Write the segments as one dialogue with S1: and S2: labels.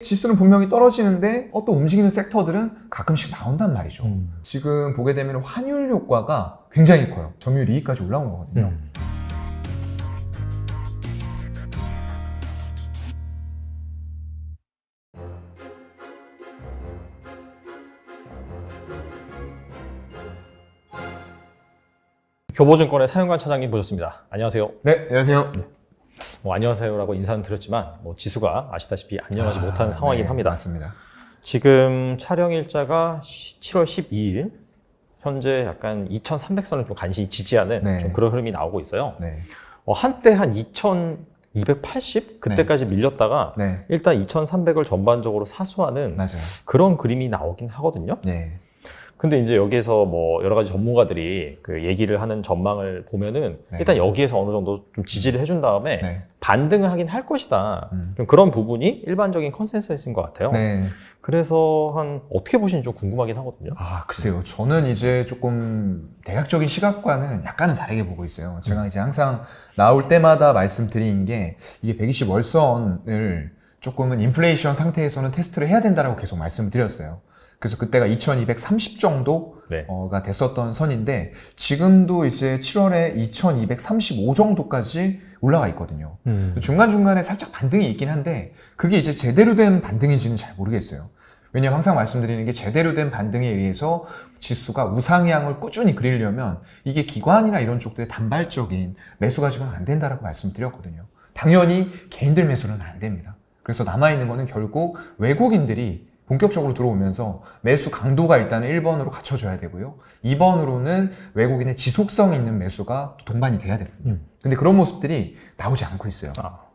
S1: 지수는 분명히 떨어지는데 또 움직이는 섹터들은 가끔씩 나온단 말이죠. 지금 보게 되면 환율 효과가 굉장히 커요. 점유율 2위까지 올라온 거거든요.
S2: 교보증권의 사연관 차장님 모셨습니다. 안녕하세요.
S1: 네, 안녕하세요.
S2: 안녕하세요라고 인사는 드렸지만 지수가 아시다시피 안녕하지 못한 상황이긴
S1: 네,
S2: 합니다.
S1: 맞습니다.
S2: 지금 촬영 일자가 7월 12일 현재 약간 2,300선을 좀 간신히 지지하는
S1: 네.
S2: 좀 그런 흐름이 나오고 있어요.
S1: 네.
S2: 한때 한 2,280 그때까지 밀렸다가
S1: 네.
S2: 일단 2,300을 전반적으로 사수하는
S1: 맞아요.
S2: 그런 그림이 나오긴 하거든요.
S1: 네.
S2: 근데 이제 여기에서 여러 가지 전문가들이 그 얘기를 하는 전망을 보면은
S1: 네.
S2: 일단 여기에서 어느 정도 좀 지지를 해준 다음에
S1: 네.
S2: 반등을 하긴 할 것이다. 좀 그런 부분이 일반적인 컨센서스인 것 같아요.
S1: 네.
S2: 그래서 어떻게 보시는지 좀 궁금하긴 하거든요.
S1: 글쎄요. 저는 이제 조금 대략적인 시각과는 약간은 다르게 보고 있어요. 제가 이제 항상 나올 때마다 말씀드린 게 이게 120월선을 조금은 인플레이션 상태에서는 테스트를 해야 된다라고 계속 말씀을 드렸어요. 그래서 그때가 2230 정도가
S2: 네.
S1: 됐었던 선인데 지금도 이제 7월에 2235 정도까지 올라가 있거든요. 중간중간에 살짝 반등이 있긴 한데 그게 이제 제대로 된 반등인지는 잘 모르겠어요. 왜냐면 항상 말씀드리는 게 제대로 된 반등에 의해서 지수가 우상향을 꾸준히 그리려면 이게 기관이나 이런 쪽들의 단발적인 매수가 지금 안 된다라고 말씀드렸거든요. 당연히 개인들 매수는 안 됩니다. 그래서 남아있는 거는 결국 외국인들이 본격적으로 들어오면서 매수 강도가 일단은 1번으로 갖춰져야 되고요. 2번으로는 외국인의 지속성 있는 매수가 동반이 돼야 되거든요. 근데 그런 모습들이 나오지 않고 있어요.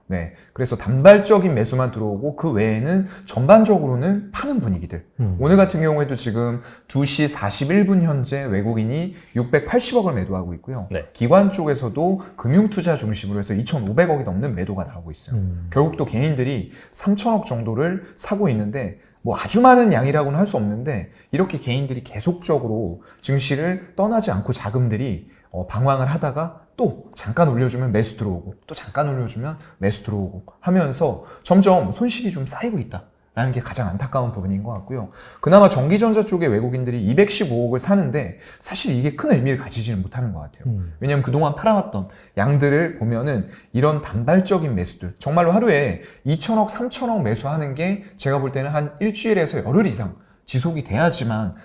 S1: 네. 그래서 단발적인 매수만 들어오고 그 외에는 전반적으로는 파는 분위기들. 오늘 같은 경우에도 지금 2시 41분 현재 외국인이 680억을 매도하고 있고요.
S2: 네.
S1: 기관 쪽에서도 금융투자 중심으로 해서 2,500억이 넘는 매도가 나오고 있어요. 결국 또 개인들이 3,000억 정도를 사고 있는데 아주 많은 양이라고는 할 수 없는데 이렇게 개인들이 계속적으로 증시를 떠나지 않고 자금들이 방황을 하다가 또 잠깐 올려주면 매수 들어오고 또 잠깐 올려주면 매수 들어오고 하면서 점점 손실이 좀 쌓이고 있다라는 게 가장 안타까운 부분인 것 같고요. 그나마 전기전자 쪽에 외국인들이 215억을 사는데 사실 이게 큰 의미를 가지지는 못하는 것 같아요. 왜냐하면 그동안 팔아왔던 양들을 보면은 이런 단발적인 매수들 정말로 하루에 2천억, 3천억 매수하는 게 제가 볼 때는 한 일주일에서 열흘 이상 지속이 돼야지만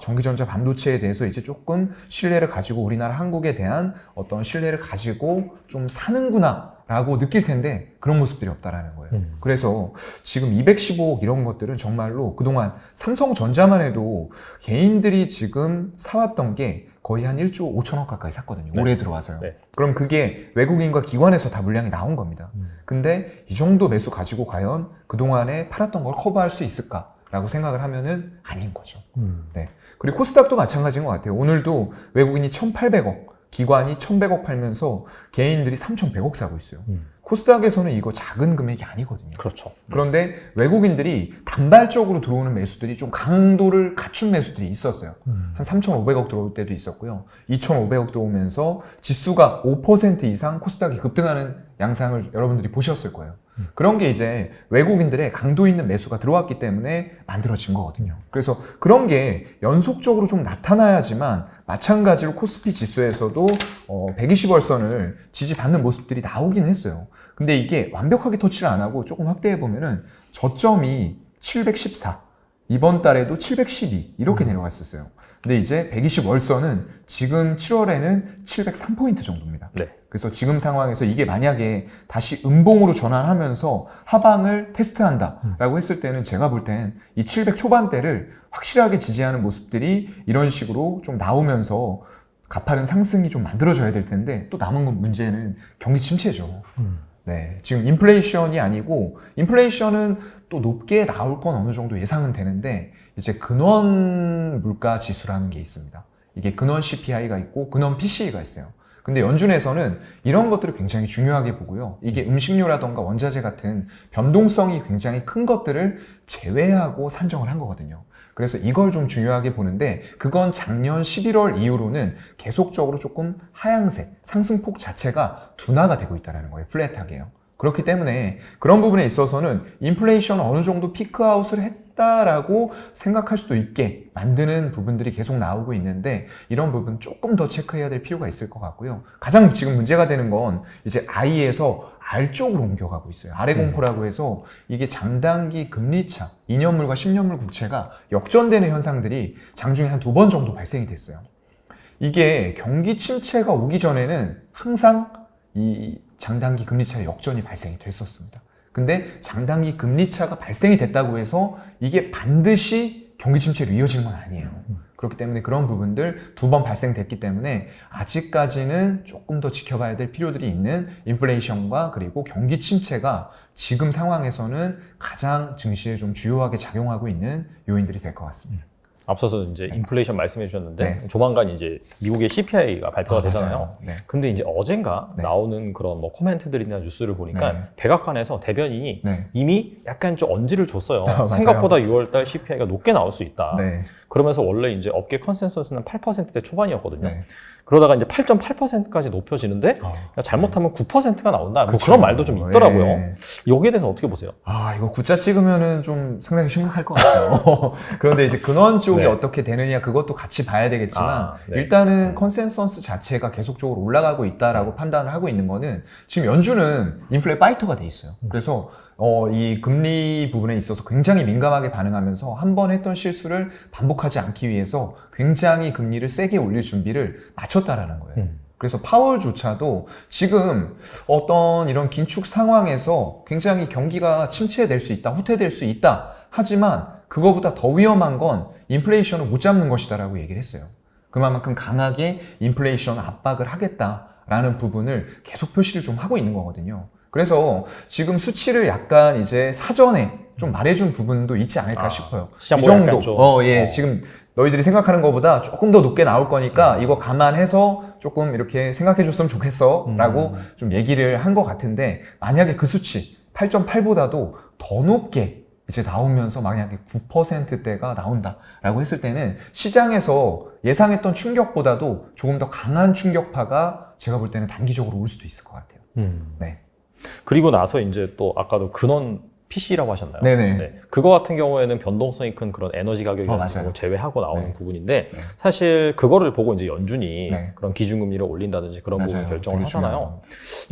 S1: 전기전자 반도체에 대해서 이제 조금 신뢰를 가지고 우리나라 한국에 대한 어떤 신뢰를 가지고 좀 사는구나 라고 느낄 텐데 그런 모습들이 없다라는 거예요. 그래서 지금 215억 이런 것들은 정말로 그동안 삼성전자만 해도 개인들이 지금 사왔던 게 거의 한 1조 5천억 가까이 샀거든요.
S2: 네.
S1: 올해 들어와서요.
S2: 네.
S1: 그럼 그게 외국인과 기관에서 다 물량이 나온 겁니다. 근데 이 정도 매수 가지고 과연 그동안에 팔았던 걸 커버할 수 있을까? 라고 생각을 하면은 아닌 거죠. 네. 그리고 코스닥도 마찬가지인 것 같아요. 오늘도 외국인이 1,800억, 기관이 1,100억 팔면서 개인들이 3,100억 사고 있어요. 코스닥에서는 이거 작은 금액이 아니거든요.
S2: 그렇죠.
S1: 그런데 외국인들이 단발적으로 들어오는 매수들이 좀 강도를 갖춘 매수들이 있었어요. 한 3,500억 들어올 때도 있었고요. 2,500억 들어오면서 지수가 5% 이상 코스닥이 급등하는 양상을 여러분들이 보셨을 거예요. 그런 게 이제 외국인들의 강도 있는 매수가 들어왔기 때문에 만들어진 거거든요. 그래서 그런 게 연속적으로 좀 나타나야지만 마찬가지로 코스피 지수에서도 120월선을 지지받는 모습들이 나오긴 했어요. 근데 이게 완벽하게 터치를 안 하고 조금 확대해 보면은 저점이 714, 이번 달에도 712 이렇게 내려갔었어요. 근데 이제 120월선은 지금 7월에는 703포인트 정도입니다.
S2: 네.
S1: 그래서 지금 상황에서 이게 만약에 다시 음봉으로 전환하면서 하방을 테스트한다라고 했을 때는 제가 볼 땐 이 700 초반대를 확실하게 지지하는 모습들이 이런 식으로 좀 나오면서 가파른 상승이 좀 만들어져야 될 텐데 또 남은 건 문제는 경기 침체죠. 네, 지금 인플레이션이 아니고 인플레이션은 또 높게 나올 건 어느 정도 예상은 되는데 이제 근원 물가 지수라는 게 있습니다. 이게 근원 CPI가 있고 근원 PCE가 있어요. 근데 연준에서는 이런 것들을 굉장히 중요하게 보고요. 이게 음식료라던가 원자재 같은 변동성이 굉장히 큰 것들을 제외하고 산정을 한 거거든요. 그래서 이걸 좀 중요하게 보는데 그건 작년 11월 이후로는 계속적으로 조금 하향세, 상승폭 자체가 둔화가 되고 있다는 거예요. 플랫하게요. 그렇기 때문에 그런 부분에 있어서는 인플레이션 어느 정도 피크아웃을 했다라고 생각할 수도 있게 만드는 부분들이 계속 나오고 있는데 이런 부분 조금 더 체크해야 될 필요가 있을 것 같고요. 가장 지금 문제가 되는 건 이제 I에서 R 쪽으로 옮겨가고 있어요. 아래 공포라고 해서 이게 장단기 금리차, 2년물과 10년물 국채가 역전되는 현상들이 장중에 한 2번 정도 발생이 됐어요. 이게 경기 침체가 오기 전에는 항상 이 장단기 금리차의 역전이 발생이 됐었습니다. 근데 장단기 금리차가 발생이 됐다고 해서 이게 반드시 경기 침체로 이어지는 건 아니에요. 그렇기 때문에 그런 부분들 2번 발생됐기 때문에 아직까지는 조금 더 지켜봐야 될 필요들이 있는 인플레이션과 그리고 경기 침체가 지금 상황에서는 가장 증시에 좀 주요하게 작용하고 있는 요인들이 될 것 같습니다.
S2: 앞서서 이제 인플레이션 말씀해 주셨는데
S1: 네.
S2: 조만간 이제 미국의 CPI가 발표가 되잖아요.
S1: 맞아요. 네.
S2: 근데 이제 어젠가
S1: 네.
S2: 나오는 그런 뭐 코멘트들이나 뉴스를 보니까
S1: 네.
S2: 백악관에서 대변인이
S1: 네.
S2: 이미 약간 좀 언지를 줬어요.
S1: 맞아요.
S2: 생각보다 6월달 CPI가 높게 나올 수 있다.
S1: 네.
S2: 그러면서 원래 이제 업계 컨센서스는 8%대 초반이었거든요.
S1: 네.
S2: 그러다가 이제 8.8%까지 높여지는데 잘못하면 9%가 나온다. 뭐
S1: 그쵸.
S2: 그런 말도 좀 있더라고요.
S1: 예.
S2: 여기에 대해서 어떻게 보세요?
S1: 이거 구자 찍으면은 좀 상당히 심각할 것 같아요. 그런데 이제 근원 쪽이
S2: 네.
S1: 어떻게 되느냐 그것도 같이 봐야 되겠지만
S2: 네.
S1: 일단은 컨센서스 자체가 계속적으로 올라가고 있다라고 판단을 하고 있는 거는 지금 연준은 인플레 파이터가 돼 있어요. 그래서 이 금리 부분에 있어서 굉장히 민감하게 반응하면서 한 번 했던 실수를 반복하지 않기 위해서 굉장히 금리를 세게 올릴 준비를 마쳤다라는 거예요. 그래서 파월조차도 지금 어떤 이런 긴축 상황에서 굉장히 경기가 침체될 수 있다, 후퇴될 수 있다. 하지만 그거보다 더 위험한 건 인플레이션을 못 잡는 것이다라고 얘기를 했어요. 그만큼 강하게 인플레이션 압박을 하겠다라는 부분을 계속 표시를 좀 하고 있는 거거든요. 그래서 지금 수치를 약간 이제 사전에 좀 말해준 부분도 있지 않을까 싶어요. 이 정도. 지금 너희들이 생각하는 것보다 조금 더 높게 나올 거니까 이거 감안해서 조금 이렇게 생각해 줬으면 좋겠어 라고 좀 얘기를 한 것 같은데 만약에 그 수치 8.8보다도 더 높게 이제 나오면서 만약에 9%대가 나온다라고 했을 때는 시장에서 예상했던 충격보다도 조금 더 강한 충격파가 제가 볼 때는 단기적으로 올 수도 있을 것 같아요. 네.
S2: 그리고 나서 이제 또 아까도 근원 PC라고 하셨나요?
S1: 네네.
S2: 네. 그거 같은 경우에는 변동성이 큰 그런 에너지 가격이
S1: 맞아요.
S2: 제외하고 나오는
S1: 네.
S2: 부분인데
S1: 네.
S2: 사실 그거를 보고 이제 연준이
S1: 네.
S2: 그런 기준금리를 올린다든지 그런 부분
S1: 맞아요.
S2: 결정을
S1: 되게
S2: 하잖아요.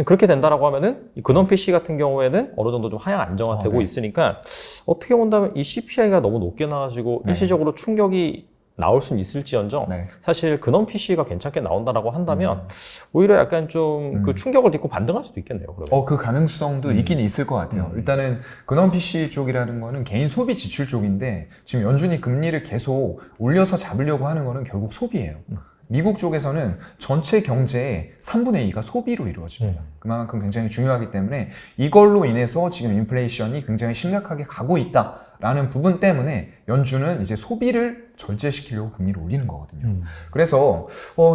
S2: 그렇게 된다라고 하면은 이 근원 PC 같은 경우에는 어느 정도 좀 하향 안정화되고
S1: 네.
S2: 있으니까 어떻게 본다면 이 CPI가 너무 높게 나가지고
S1: 네.
S2: 일시적으로 충격이 나올 수는 있을지언정
S1: 네.
S2: 사실 근원 PC가 괜찮게 나온다라고 한다면 오히려 약간 좀 그 충격을 딛고 반등할 수도 있겠네요. 그러면.
S1: 그 가능성도 있긴 있을 것 같아요. 일단은 근원 PC 쪽이라는 거는 개인 소비 지출 쪽인데 지금 연준이 금리를 계속 올려서 잡으려고 하는 거는 결국 소비예요. 미국 쪽에서는 전체 경제의 3분의 2가 소비로 이루어집니다. 그만큼 굉장히 중요하기 때문에 이걸로 인해서 지금 인플레이션이 굉장히 심각하게 가고 있다라는 부분 때문에 연준은 이제 소비를 절제시키려고 금리를 올리는 거거든요. 그래서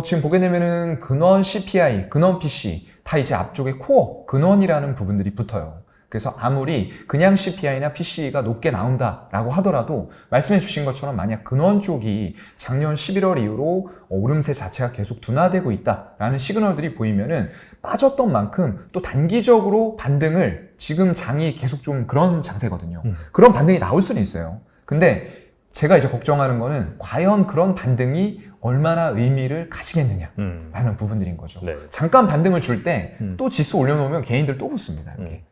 S1: 지금 보게 되면은 근원 CPI, 근원 PC 다 이제 앞쪽에 코어, 근원이라는 부분들이 붙어요. 그래서 아무리 그냥 CPI나 PC가 높게 나온다라고 하더라도 말씀해 주신 것처럼 만약 근원 쪽이 작년 11월 이후로 오름세 자체가 계속 둔화되고 있다라는 시그널들이 보이면은 빠졌던 만큼 또 단기적으로 반등을 지금 장이 계속 좀 그런 장세거든요. 그런 반등이 나올 수는 있어요. 근데 제가 이제 걱정하는 거는 과연 그런 반등이 얼마나 의미를 가지겠느냐라는 부분들인 거죠.
S2: 네.
S1: 잠깐 반등을 줄 때 또 지수 올려놓으면 개인들 또 붙습니다. 이렇게.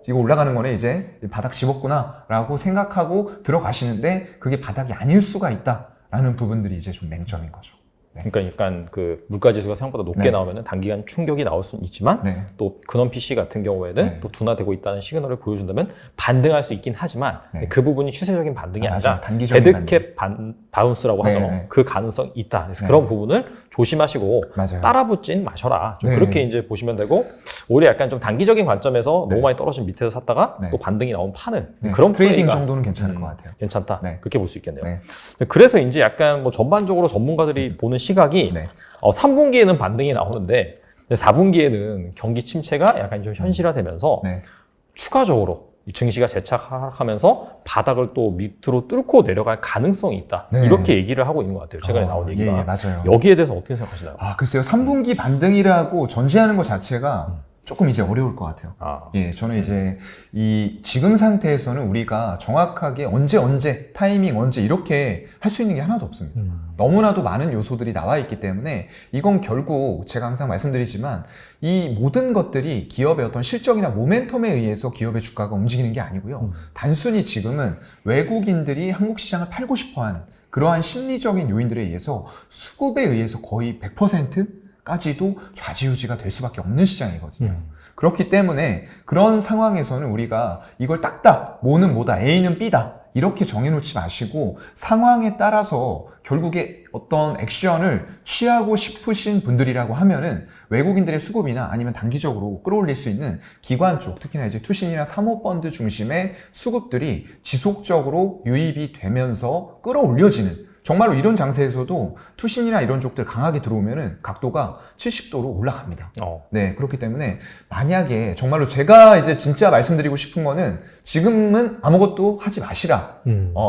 S1: 이거 올라가는 거네 이제 바닥 집었구나 라고 생각하고 들어가시는데 그게 바닥이 아닐 수가 있다라는 부분들이 이제 좀 맹점인 거죠. 네.
S2: 그러니까 약간 그 물가지수가 생각보다 높게
S1: 네.
S2: 나오면 단기간 충격이 나올 수는 있지만
S1: 네.
S2: 또 근원 PC 같은 경우에는
S1: 네.
S2: 또 둔화되고 있다는 시그널을 보여준다면 반등할 수 있긴 하지만
S1: 네.
S2: 그 부분이 추세적인 반등이 아니라
S1: 맞아요. 단기적인
S2: 데드캡 바운스라고
S1: 네,
S2: 하죠.
S1: 네.
S2: 그 가능성이 있다. 그래서
S1: 네.
S2: 그런 부분을 조심하시고
S1: 맞아요.
S2: 따라붙진 마셔라. 좀
S1: 네.
S2: 그렇게 이제 보시면 되고 오히려 약간 좀 단기적인 관점에서
S1: 네.
S2: 너무 많이 떨어진 밑에서 샀다가
S1: 네.
S2: 또 반등이 나온 파는
S1: 네.
S2: 그런
S1: 트레이딩
S2: 플레이가
S1: 정도는 괜찮을 것 같아요.
S2: 괜찮다.
S1: 네.
S2: 그렇게 볼 수 있겠네요.
S1: 네.
S2: 그래서 이제 약간 뭐 전반적으로 전문가들이 보는 시각이
S1: 네.
S2: 3분기에는 반등이 나오는데 4분기에는 경기 침체가 약간 좀 현실화되면서
S1: 네.
S2: 추가적으로 이 증시가 재착하면서 바닥을 또 밑으로 뚫고 내려갈 가능성이 있다.
S1: 네.
S2: 이렇게 얘기를 하고 있는 것 같아요. 최근에 나온 얘기가.
S1: 예, 맞아요.
S2: 여기에 대해서 어떻게 생각하시나요?
S1: 글쎄요. 3분기 반등이라고 전제하는 것 자체가 조금 이제 어려울 것 같아요. 예, 저는 이제 이 지금 상태에서는 우리가 정확하게 언제 타이밍 언제 이렇게 할 수 있는 게 하나도 없습니다. 너무나도 많은 요소들이 나와 있기 때문에 이건 결국 제가 항상 말씀드리지만 이 모든 것들이 기업의 어떤 실적이나 모멘텀에 의해서 기업의 주가가 움직이는 게 아니고요. 단순히 지금은 외국인들이 한국 시장을 팔고 싶어하는 그러한 심리적인 요인들에 의해서 수급에 의해서 거의 100%까지도 좌지우지가 될 수밖에 없는 시장이거든요. 그렇기 때문에 그런 상황에서는 우리가 이걸 딱딱 뭐는 뭐다, A는 B다 이렇게 정해놓지 마시고 상황에 따라서 결국에 어떤 액션을 취하고 싶으신 분들이라고 하면은 외국인들의 수급이나 아니면 단기적으로 끌어올릴 수 있는 기관 쪽, 특히나 이제 투신이나 사모펀드 중심의 수급들이 지속적으로 유입이 되면서 끌어올려지는 정말로 이런 장세에서도 투신이나 이런 쪽들 강하게 들어오면은 각도가 70도로 올라갑니다. 네, 그렇기 때문에 만약에 정말로 제가 이제 진짜 말씀드리고 싶은 거는 지금은 아무것도 하지 마시라.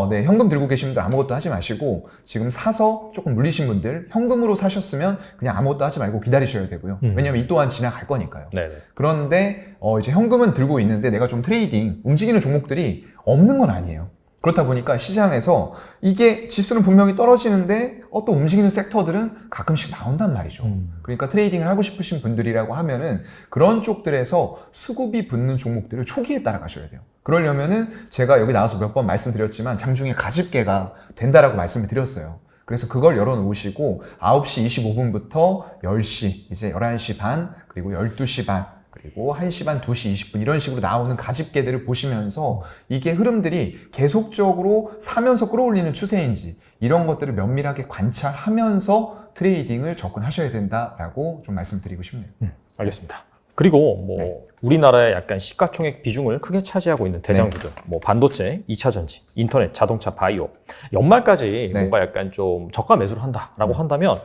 S1: 네, 현금 들고 계신 분들 아무것도 하지 마시고 지금 사서 조금 물리신 분들 현금으로 사셨으면 그냥 아무것도 하지 말고 기다리셔야 되고요. 왜냐면 이 또한 지나갈 거니까요.
S2: 네네.
S1: 그런데 이제 현금은 들고 있는데 내가 좀 트레이딩 움직이는 종목들이 없는 건 아니에요. 그렇다 보니까 시장에서 이게 지수는 분명히 떨어지는데 또 움직이는 섹터들은 가끔씩 나온단 말이죠. 그러니까 트레이딩을 하고 싶으신 분들이라고 하면은 그런 쪽들에서 수급이 붙는 종목들을 초기에 따라가셔야 돼요. 그러려면은 제가 여기 나와서 몇 번 말씀드렸지만 장중에 가집개가 된다라고 말씀을 드렸어요. 그래서 그걸 열어놓으시고 9시 25분부터 10시, 이제 11시 반, 그리고 12시 반, 그리고 1시 반, 2시 20분 이런 식으로 나오는 가집개들을 보시면서 이게 흐름들이 계속적으로 사면서 끌어올리는 추세인지 이런 것들을 면밀하게 관찰하면서 트레이딩을 접근하셔야 된다라고 좀 말씀드리고 싶네요.
S2: 알겠습니다. 그리고 우리나라의 약간 시가총액 비중을 크게 차지하고 있는 대장주들, 반도체, 2차 전지, 인터넷, 자동차, 바이오, 연말까지 뭔가 약간 좀 저가 매수를 한다라고 한다면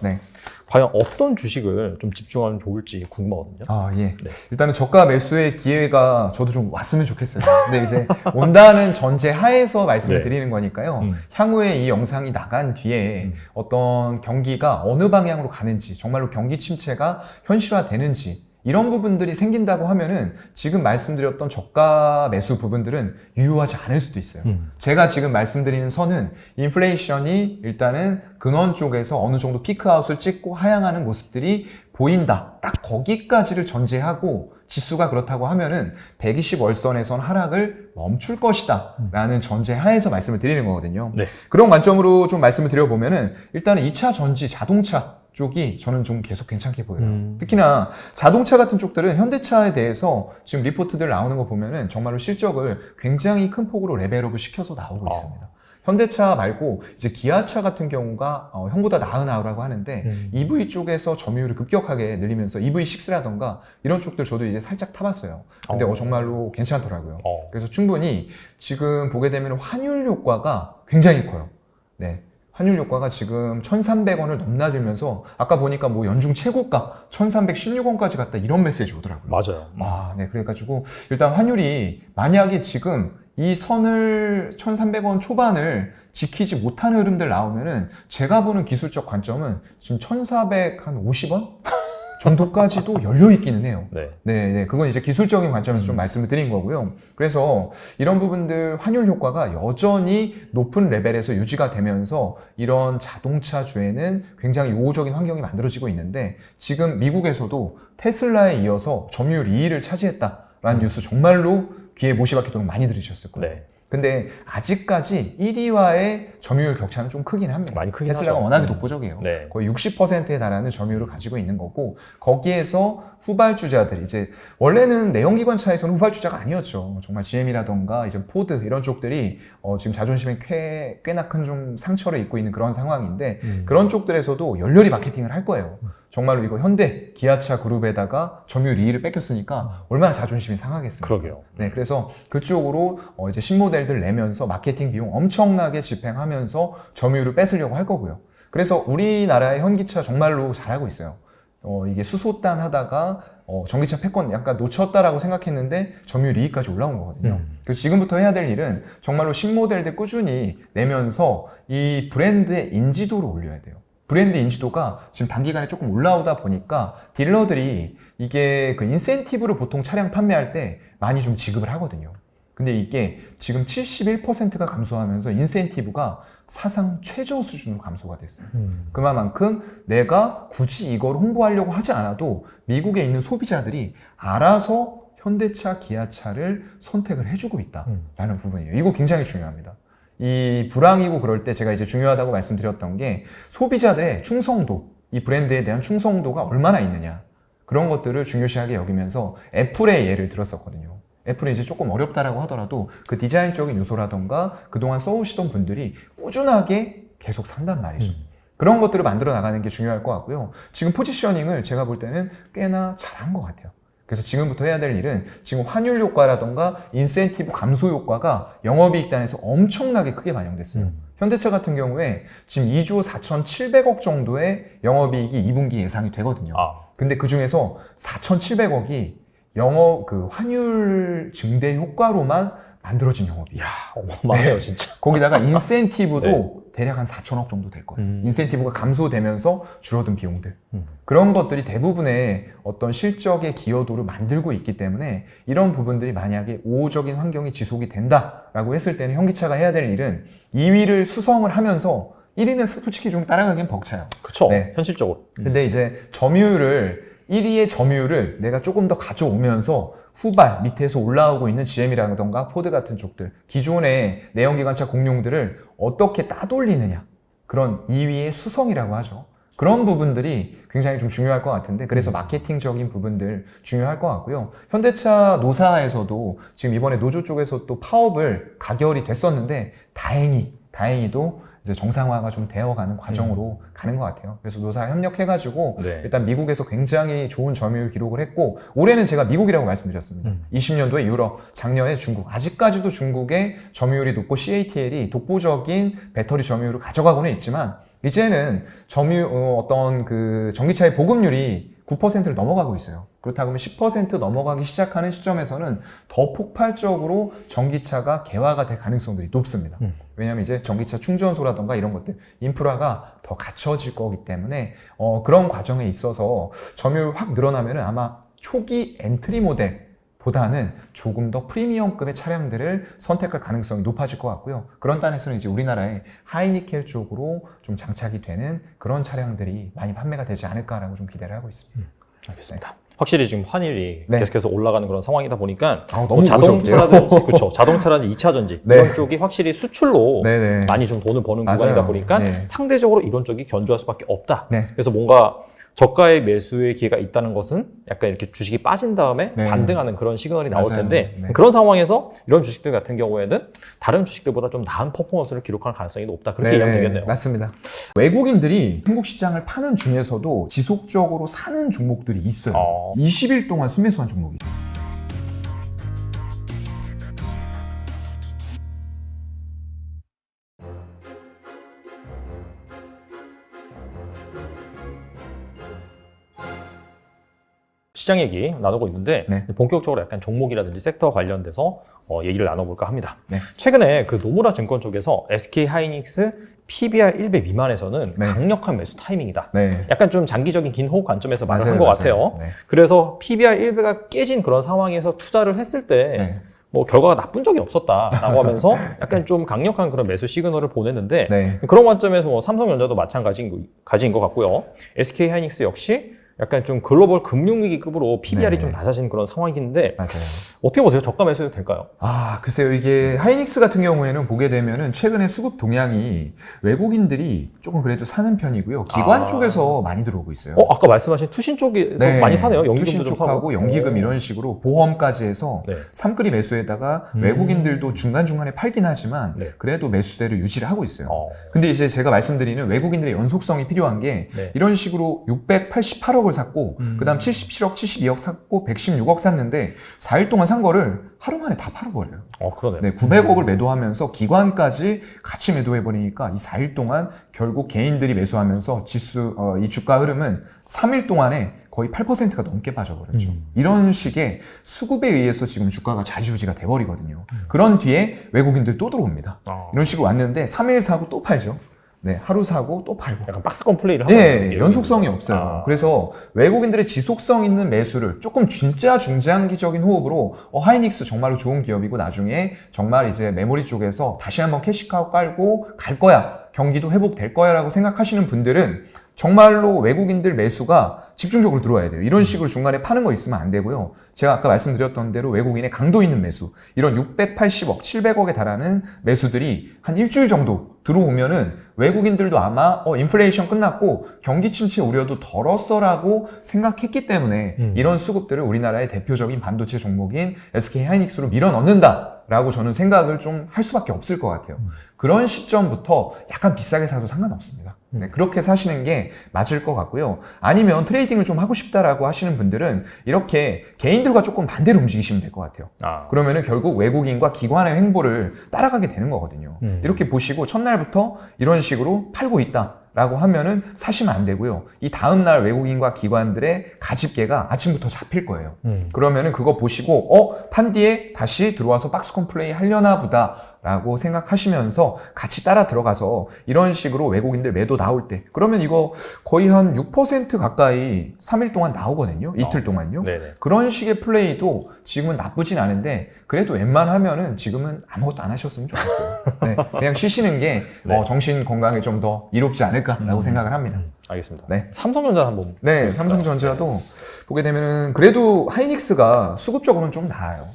S2: 과연 어떤 주식을 좀 집중하면 좋을지 궁금하거든요.
S1: 예. 일단은 저가 매수의 기회가 저도 좀 왔으면 좋겠어요. 근데 이제 온다는 전제 하에서 말씀을 드리는 거니까요. 향후에 이 영상이 나간 뒤에 어떤 경기가 어느 방향으로 가는지, 정말로 경기 침체가 현실화되는지 이런 부분들이 생긴다고 하면은 지금 말씀드렸던 저가 매수 부분들은 유효하지 않을 수도 있어요. 제가 지금 말씀드리는 선은 인플레이션이 일단은 근원 쪽에서 어느 정도 피크아웃을 찍고 하향하는 모습들이 보인다. 딱 거기까지를 전제하고 지수가 그렇다고 하면은 120월선에선 하락을 멈출 것이다 라는 전제 하에서 말씀을 드리는 거거든요. 그런 관점으로 좀 말씀을 드려보면은 일단은 2차 전지 자동차 쪽이 저는 좀 계속 괜찮게 보여요. 특히나 자동차 같은 쪽들은 현대차에 대해서 지금 리포트들 나오는 거 보면은 정말로 실적을 굉장히 큰 폭으로 레벨업을 시켜서 나오고 있습니다. 현대차 말고 이제 기아차 같은 경우가 형보다 나으나라고 하는데 EV 쪽에서 점유율을 급격하게 늘리면서 EV6라던가 이런 쪽들 저도 이제 살짝 타봤어요. 근데 정말로 괜찮더라고요. 그래서 충분히 지금 보게 되면 환율 효과가 굉장히 커요. 네. 환율 효과가 지금 1,300원을 넘나들면서 아까 보니까 연중 최고가 1,316원까지 갔다 이런 메시지 오더라고요.
S2: 맞아요.
S1: 네. 그래가지고 일단 환율이 만약에 지금 이 선을 1,300원 초반을 지키지 못하는 흐름들 나오면은 제가 보는 기술적 관점은 지금 1,450원 정도까지도 열려 있기는 해요. 네. 그건 이제 기술적인 관점에서 좀 말씀을 드린 거고요. 그래서 이런 부분들 환율 효과가 여전히 높은 레벨에서 유지가 되면서 이런 자동차주에는 굉장히 우호적인 환경이 만들어지고 있는데 지금 미국에서도 테슬라에 이어서 점유율 2위를 차지했다라는 뉴스 정말로 귀에 못이 박히도록 많이 들으셨을 거예요. 근데 아직까지 1위와의 점유율 격차는 좀 크긴 합니다.
S2: 많이 크긴
S1: 테슬라가
S2: 하죠.
S1: 워낙에 독보적이에요. 거의 60%에 달하는 점유율을 가지고 있는 거고 거기에서 후발주자들이 이제 원래는 내연기관 차에서는 후발주자가 아니었죠. 정말 GM이라던가 이제 포드 이런 쪽들이 지금 자존심에 꽤나 큰 좀 상처를 입고 있는 그런 상황인데 그런 쪽들에서도 열렬히 마케팅을 할 거예요. 정말로 이거 현대 기아차 그룹에다가 점유율 2위를 뺏겼으니까 얼마나 자존심이 상하겠습니까?
S2: 그러게요.
S1: 네, 그래서 그쪽으로 이제 신모델들 내면서 마케팅 비용 엄청나게 집행하면서 점유율을 뺏으려고 할 거고요. 그래서 우리나라의 현기차 정말로 잘하고 있어요. 이게 수소단 하다가 전기차 패권 약간 놓쳤다라고 생각했는데 점유율 2위까지 올라온 거거든요. 그래서 지금부터 해야 될 일은 정말로 신모델들 꾸준히 내면서 이 브랜드의 인지도를 올려야 돼요. 브랜드 인지도가 지금 단기간에 조금 올라오다 보니까 딜러들이 이게 그 인센티브를 보통 차량 판매할 때 많이 좀 지급을 하거든요. 근데 이게 지금 71%가 감소하면서 인센티브가 사상 최저 수준으로 감소가 됐어요. 그만큼 내가 굳이 이걸 홍보하려고 하지 않아도 미국에 있는 소비자들이 알아서 현대차, 기아차를 선택을 해주고 있다라는 부분이에요. 이거 굉장히 중요합니다. 이 불황이고 그럴 때 제가 이제 중요하다고 말씀드렸던 게 소비자들의 충성도, 이 브랜드에 대한 충성도가 얼마나 있느냐, 그런 것들을 중요시하게 여기면서 애플의 예를 들었었거든요. 애플이 이제 조금 어렵다라고 하더라도 그 디자인적인 요소라던가 그동안 써오시던 분들이 꾸준하게 계속 산단 말이죠. 그런 것들을 만들어 나가는 게 중요할 것 같고요. 지금 포지셔닝을 제가 볼 때는 꽤나 잘한 것 같아요. 그래서 지금부터 해야 될 일은 지금 환율 효과라던가 인센티브 감소 효과가 영업이익단에서 엄청나게 크게 반영됐어요. 현대차 같은 경우에 지금 2조 4,700억 정도의 영업이익이 2분기 예상이 되거든요. 근데 그 중에서 4,700억이 환율 증대 효과로만 만들어진 영업이에요.
S2: 이야, 어마어마해요, 진짜.
S1: 거기다가 인센티브도 대략 한 4천억 정도 될 거예요. 인센티브가 감소되면서 줄어든 비용들. 그런 것들이 대부분의 어떤 실적의 기여도를 만들고 있기 때문에 이런 부분들이 만약에 우호적인 환경이 지속이 된다라고 했을 때는 현기차가 해야 될 일은 2위를 수성을 하면서 1위는 솔직히 좀 따라가기엔 벅차요.
S2: 그쵸, 현실적으로.
S1: 근데 이제 점유율을 1위의 점유율을 내가 조금 더 가져오면서 후발 밑에서 올라오고 있는 GM이라던가 포드 같은 쪽들, 기존의 내연기관차 공룡들을 어떻게 따돌리느냐, 그런 2위의 수성이라고 하죠. 그런 부분들이 굉장히 좀 중요할 것 같은데, 그래서 마케팅적인 부분들 중요할 것 같고요. 현대차 노사에서도 지금 이번에 노조 쪽에서 또 파업을 가결이 됐었는데 다행히도 이제 정상화가 좀 되어가는 과정으로 가는 것 같아요. 그래서 노사 협력해가지고 일단 미국에서 굉장히 좋은 점유율 기록을 했고, 올해는 제가 미국이라고 말씀드렸습니다. 20년도에 유럽, 작년에 중국, 아직까지도 중국의 점유율이 높고 CATL이 독보적인 배터리 점유율을 가져가고는 있지만, 이제는 어떤 그 전기차의 보급률이 9%를 넘어가고 있어요. 그렇다고 하면 10% 넘어가기 시작하는 시점에서는 더 폭발적으로 전기차가 개화가 될 가능성들이 높습니다. 왜냐하면 이제 전기차 충전소라던가 이런 것들, 인프라가 더 갖춰질 거기 때문에 그런 과정에 있어서 점유율 확 늘어나면은 아마 초기 엔트리 모델보다는 조금 더 프리미엄급의 차량들을 선택할 가능성이 높아질 것 같고요. 그런 단에서는 이제 우리나라의 하이니켈 쪽으로 좀 장착이 되는 그런 차량들이 많이 판매가 되지 않을까라고 좀 기대를 하고 있습니다.
S2: 알겠습니다. 확실히 지금 환율이 계속해서 올라가는 그런 상황이다 보니까
S1: 너무
S2: 자동차라든지 그렇죠. 자동차라든지 2차 전지 이런 쪽이 확실히 수출로 많이 좀 돈을 버는 구간이다 보니까 상대적으로 이런 쪽이 견조할 수밖에 없다. 그래서 뭔가 저가의 매수의 기회가 있다는 것은 약간 이렇게 주식이 빠진 다음에 반등하는 그런 시그널이 나올 텐데 그런 상황에서 이런 주식들 같은 경우에는 다른 주식들보다 좀 나은 퍼포먼스를 기록할 가능성이 높다. 그렇게 이야기되겠네요.
S1: 맞습니다. 외국인들이 한국 시장을 파는 중에서도 지속적으로 사는 종목들이 있어요. 20일 동안 순매수한 종목이 있어요.
S2: 시장 얘기 나누고 있는데 본격적으로 약간 종목이라든지 섹터 관련돼서 얘기를 나눠볼까 합니다. 최근에 그 노무라 증권 쪽에서 SK 하이닉스 PBR 1배 미만에서는 강력한 매수 타이밍이다. 약간 좀 장기적인 긴 호흡 관점에서 말을 한 것 같아요. 그래서 PBR 1배가 깨진 그런 상황에서 투자를 했을 때 뭐 결과가 나쁜 적이 없었다라고 하면서 약간 좀 강력한 그런 매수 시그널을 보냈는데 그런 관점에서 뭐 삼성전자도 마찬가지인 것 같고요. SK 하이닉스 역시 약간 좀 글로벌 금융위기급으로 PBR이 좀 낮아지는 그런 상황인데 어떻게 보세요? 저가 매수해도 될까요?
S1: 글쎄요. 이게 하이닉스 같은 경우에는 보게 되면은 최근에 수급 동향이 외국인들이 조금 그래도 사는 편이고요. 기관 쪽에서 많이 들어오고 있어요.
S2: 아까 말씀하신 투신 쪽에서 많이 사네요. 연기금도
S1: 투신
S2: 좀
S1: 쪽하고
S2: 사고.
S1: 연기금 이런 식으로 보험까지 해서 삼끌이 매수에다가 외국인들도 중간중간에 팔긴 하지만 그래도 매수세를 유지를 하고 있어요. 근데 이제 제가 말씀드리는 외국인들의 연속성이 필요한 게 이런 식으로 688억을 샀고 그다음 77억, 72억 샀고 116억 샀는데 4일 동안 산 거를 하루 만에 다 팔아버려요.
S2: 그러네요.
S1: 900억을 매도하면서 기관까지 같이 매도해버리니까 이 4일 동안 결국 개인들이 매수하면서 이 주가 흐름은 3일 동안에 거의 8%가 넘게 빠져버렸죠. 이런 식의 수급에 의해서 지금 주가가 좌지우지가 돼버리거든요. 그런 뒤에 외국인들 또 들어옵니다. 이런 식으로 왔는데 3일 사고 또 팔죠. 네, 하루 사고 또 팔고.
S2: 약간 박스권 플레이를 하고
S1: 예,
S2: 있는
S1: 연속성이 없어요. 그래서 외국인들의 지속성 있는 매수를 조금 진짜 중장기적인 호흡으로 하이닉스 정말로 좋은 기업이고 나중에 정말 이제 메모리 쪽에서 다시 한번 캐시카우 깔고 갈 거야. 경기도 회복될 거야 라고 생각하시는 분들은 정말로 외국인들 매수가 집중적으로 들어와야 돼요. 이런 식으로 중간에 파는 거 있으면 안 되고요. 제가 아까 말씀드렸던 대로 외국인의 강도 있는 매수, 이런 680억, 700억에 달하는 매수들이 한 일주일 정도 들어오면은 외국인들도 아마 인플레이션 끝났고 경기 침체 우려도 덜었어라고 생각했기 때문에 이런 수급들을 우리나라의 대표적인 반도체 종목인 SK 하이닉스로 밀어 넣는다 라고 저는 생각을 좀 할 수밖에 없을 것 같아요. 그런 시점부터 약간 비싸게 사도 상관없습니다. 네, 그렇게 사시는 게 맞을 것 같고요. 아니면 트레이딩을 좀 하고 싶다라고 하시는 분들은 이렇게 개인들과 조금 반대로 움직이시면 될 것 같아요. 그러면은 결국 외국인과 기관의 행보를 따라가게 되는 거거든요. 이렇게 보시고 첫날부터 이런 식으로 팔고 있다 라고 하면은 사시면 안 되고요. 이 다음날 외국인과 기관들의 가집계가 아침부터 잡힐 거예요. 그러면은 그거 보시고 판 뒤에 다시 들어와서 박스권 플레이 하려나 보다 라고 생각하시면서 같이 따라 들어가서 이런 식으로 외국인들 매도 나올 때 그러면 이거 거의 한 6% 가까이 3일 동안 나오거든요. 이틀 동안요.
S2: 네네.
S1: 그런 식의 플레이도 지금은 나쁘진 않은데 그래도 웬만하면은 지금은 아무것도 안 하셨으면 좋겠어요. 네, 그냥 쉬시는 게
S2: 네.
S1: 정신 건강에 좀 더 이롭지 않을까라고 생각을 합니다.
S2: 알겠습니다.
S1: 네.
S2: 삼성전자 한번
S1: 네,
S2: 보겠습니다.
S1: 삼성전자도 보게 되면은 그래도 하이닉스가 수급적으로는 좀 나아요.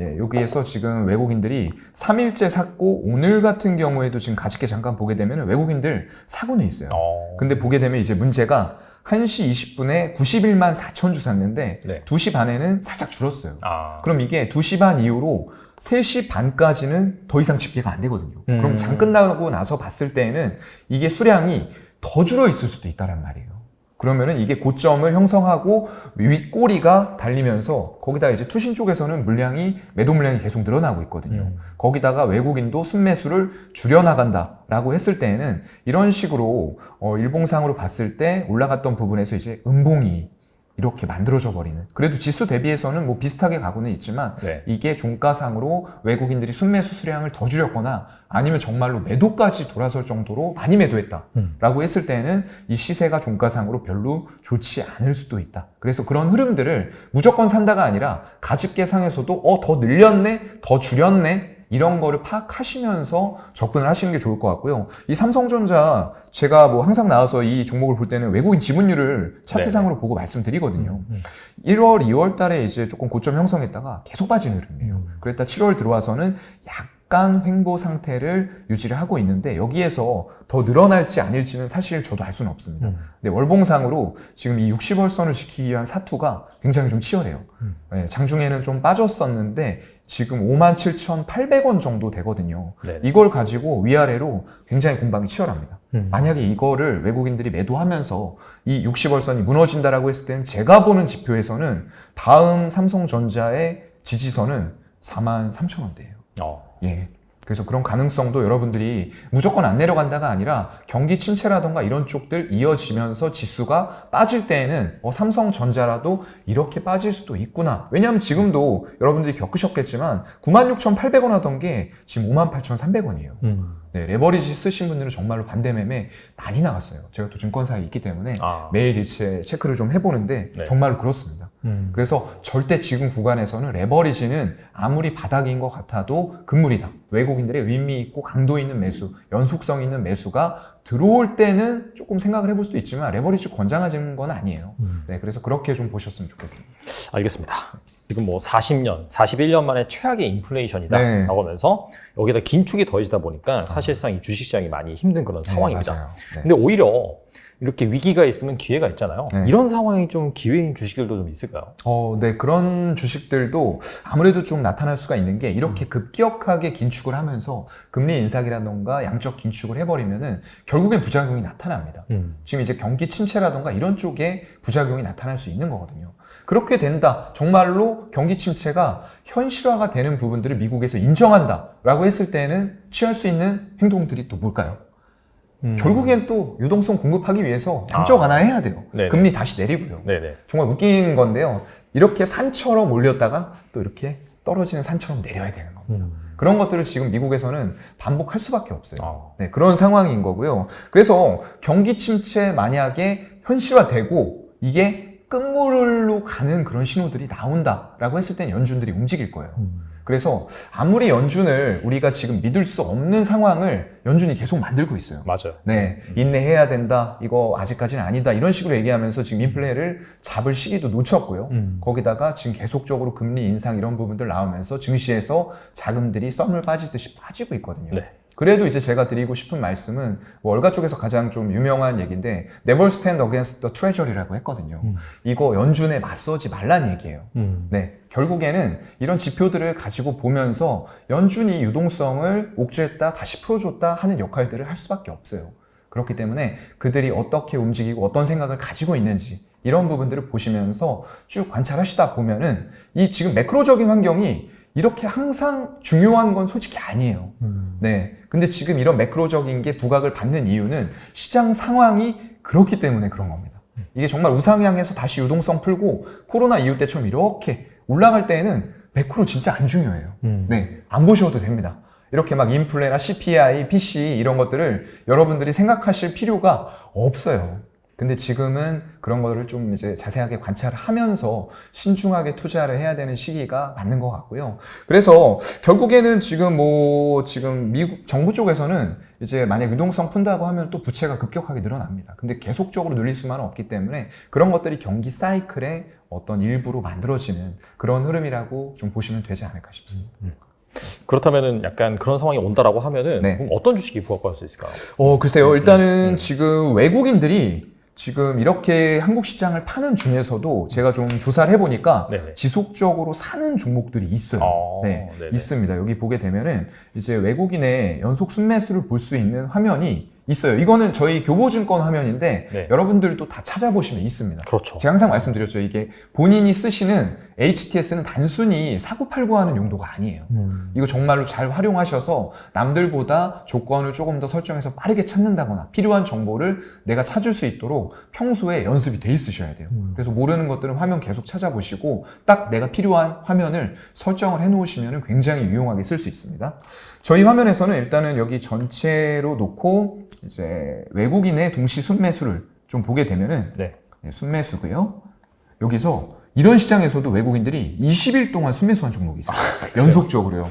S1: 예, 여기에서 지금 외국인들이 3일째 샀고 오늘 같은 경우에도 지금 가집게 잠깐 보게 되면 외국인들 사고는 있어요. 근데 보게 되면 이제 문제가 1시 20분에 91만 4천 주 샀는데
S2: 네.
S1: 2시 반에는 살짝 줄었어요. 그럼 이게 2시 반 이후로 3시 반까지는 더 이상 집계가 안 되거든요. 그럼 장 끝나고 나서 봤을 때에는 이게 수량이 더 줄어 있을 수도 있다란 말이에요. 그러면은 이게 고점을 형성하고 윗꼬리가 달리면서 거기다 이제 투신 쪽에서는 매도 물량이 계속 늘어나고 있거든요. 거기다가 외국인도 순매수를 줄여나간다라고 했을 때에는 이런 식으로 일봉상으로 봤을 때 올라갔던 부분에서 이제 음봉이 이렇게 만들어져 버리는. 그래도 지수 대비해서는 뭐 비슷하게 가고는 있지만
S2: 네.
S1: 이게 종가상으로 외국인들이 순매수 수량을 더 줄였거나 아니면 정말로 매도까지 돌아설 정도로 많이 매도했다라고 했을 때는 이 시세가 종가상으로 별로 좋지 않을 수도 있다. 그래서 그런 흐름들을 무조건 산다가 아니라 가집계상에서도 더 늘렸네, 더 줄였네. 이런 거를 파악하시면서 접근을 하시는 게 좋을 것 같고요. 이 삼성전자 제가 뭐 항상 나와서 이 종목을 볼 때는 외국인 지분율을 차트상으로 보고 말씀드리거든요. 1월, 2월 달에 이제 조금 고점 형성했다가 계속 빠지는 흐름이에요. 그랬다 7월 들어와서는 약간 횡보 상태를 유지를 하고 있는데 여기에서 더 늘어날지 아닐지는 사실 저도 알 수는 없습니다. 근데 월봉상으로 지금 이 60월선을 지키기 위한 사투가 굉장히 좀 치열해요. 네, 장중에는 좀 빠졌었는데 지금 57,800원 정도 되거든요.
S2: 네네.
S1: 이걸 가지고 위아래로 굉장히 공방이 치열합니다. 만약에 이거를 외국인들이 매도하면서 이 60월선이 무너진다라고 했을 때는 제가 보는 지표에서는 다음 삼성전자의 지지선은 43,000원대예요. 예. 그래서 그런 가능성도 여러분들이 무조건 안 내려간다가 아니라 경기 침체라던가 이런 쪽들 이어지면서 지수가 빠질 때에는 삼성전자라도 이렇게 빠질 수도 있구나. 왜냐하면 지금도 여러분들이 겪으셨겠지만 96,800원 하던 게 지금 58,300원이에요. 네, 레버리지 쓰신 분들은 정말로 반대 매매 많이 나갔어요. 제가 또 증권사에 있기 때문에 매일 일체 체크를 좀 해보는데
S2: 네.
S1: 정말로 그렇습니다. 그래서 절대 지금 구간에서는 레버리지는 아무리 바닥인 것 같아도 금물이다. 외국인들의 의미 있고 강도 있는 매수, 연속성 있는 매수가 들어올 때는 조금 생각을 해볼 수도 있지만 레버리지 권장하는 건 아니에요. 네, 그래서 그렇게 좀 보셨으면 좋겠습니다.
S2: 알겠습니다. 지금 뭐 40년, 41년 만에 최악의 인플레이션이다
S1: 네.
S2: 라고 하면서 여기다 긴축이 더해지다 보니까 사실상 이 주식시장이 많이 힘든 그런 상황입니다.
S1: 맞아요. 네.
S2: 근데 오히려 이렇게 위기가 있으면 기회가 있잖아요.
S1: 네.
S2: 이런 상황이 좀 기회인 주식들도 좀 있을까요?
S1: 네, 그런 주식들도 아무래도 좀 나타날 수가 있는 게 이렇게 급격하게 긴축을 하면서 금리 인상이라던가 양적 긴축을 해버리면은 결국엔 부작용이 나타납니다. 지금 이제 경기 침체라던가 이런 쪽에 부작용이 나타날 수 있는 거거든요. 그렇게 된다. 정말로 경기 침체가 현실화가 되는 부분들을 미국에서 인정한다라고 했을 때는 취할 수 있는 행동들이 또 뭘까요? 결국엔 또 유동성 공급하기 위해서 양적 완화해야 돼요.
S2: 네네.
S1: 금리 다시 내리고요.
S2: 네네.
S1: 정말 웃긴 건데요. 이렇게 산처럼 올렸다가 또 이렇게 떨어지는 산처럼 내려야 되는 겁니다. 그런 것들을 지금 미국에서는 반복할 수밖에 없어요. 네, 그런 상황인 거고요. 그래서 경기 침체 만약에 현실화되고 이게 끝물로 가는 그런 신호들이 나온다라고 했을 땐 연준들이 움직일 거예요. 그래서 아무리 연준을 우리가 지금 믿을 수 없는 상황을 연준이 계속 만들고 있어요.
S2: 맞아요.
S1: 네, 인내해야 된다. 이거 아직까지는 아니다. 이런 식으로 얘기하면서 지금 인플레를 잡을 시기도 놓쳤고요. 거기다가 지금 계속적으로 금리 인상 이런 부분들 나오면서 증시에서 자금들이 썸을 빠지듯이 빠지고 있거든요.
S2: 네.
S1: 그래도 이제 제가 드리고 싶은 말씀은 월가 쪽에서 가장 좀 유명한 얘기인데 Never stand against the treasury라고 했거든요. 이거 연준에 맞서지 말란 얘기예요. 네, 결국에는 이런 지표들을 가지고 보면서 연준이 유동성을 옥죄했다, 다시 풀어줬다 하는 역할들을 할 수밖에 없어요. 그렇기 때문에 그들이 어떻게 움직이고 어떤 생각을 가지고 있는지 이런 부분들을 보시면서 쭉 관찰하시다 보면은 이 지금 매크로적인 환경이 이렇게 항상 중요한 건 솔직히 아니에요. 네. 근데 지금 이런 매크로적인 게 부각을 받는 이유는 시장 상황이 그렇기 때문에 그런 겁니다. 이게 정말 우상향해서 다시 유동성 풀고 코로나 이후 때처럼 이렇게 올라갈 때에는 매크로 진짜 안 중요해요. 네. 안 보셔도 됩니다. 이렇게 막 인플레나 CPI, PCE 이런 것들을 여러분들이 생각하실 필요가 없어요. 근데 지금은 그런 거를 좀 이제 자세하게 관찰하면서 신중하게 투자를 해야 되는 시기가 맞는 것 같고요. 그래서 결국에는 지금 지금 미국 정부 쪽에서는 이제 만약 유동성 푼다고 하면 또 부채가 급격하게 늘어납니다. 근데 계속적으로 늘릴 수만은 없기 때문에 그런 것들이 경기 사이클의 어떤 일부로 만들어지는 그런 흐름이라고 좀 보시면 되지 않을까 싶습니다.
S2: 그렇다면은 약간 그런 상황이 온다라고 하면은
S1: 네.
S2: 그럼 어떤 주식이 부각할 수 있을까요?
S1: 글쎄요. 일단은 지금 외국인들이 지금 이렇게 한국 시장을 파는 중에서도 제가 좀 조사를 해보니까
S2: 네네.
S1: 지속적으로 사는 종목들이 있어요. 네,
S2: 네네.
S1: 있습니다. 여기 보게 되면은 이제 외국인의 연속 순매수를 볼 수 있는 화면이 있어요. 이거는 저희 교보증권 화면인데
S2: 네.
S1: 여러분들도 다 찾아보시면 있습니다.
S2: 그렇죠.
S1: 제가 항상 말씀드렸죠. 이게 본인이 쓰시는 HTS는 단순히 사고팔고 하는 용도가 아니에요. 이거 정말로 잘 활용하셔서 남들보다 조건을 조금 더 설정해서 빠르게 찾는다거나 필요한 정보를 내가 찾을 수 있도록 평소에 연습이 돼 있으셔야 돼요. 그래서 모르는 것들은 화면 계속 찾아보시고 딱 내가 필요한 화면을 설정을 해 놓으시면 굉장히 유용하게 쓸 수 있습니다. 저희 화면에서는 일단은 여기 전체로 놓고 이제 외국인의 동시 순매수를 좀 보게 되면은
S2: 네.
S1: 순매수고요. 여기서 이런 시장에서도 외국인들이 20일 동안 순매수한 종목이 있어요. 연속적으로요.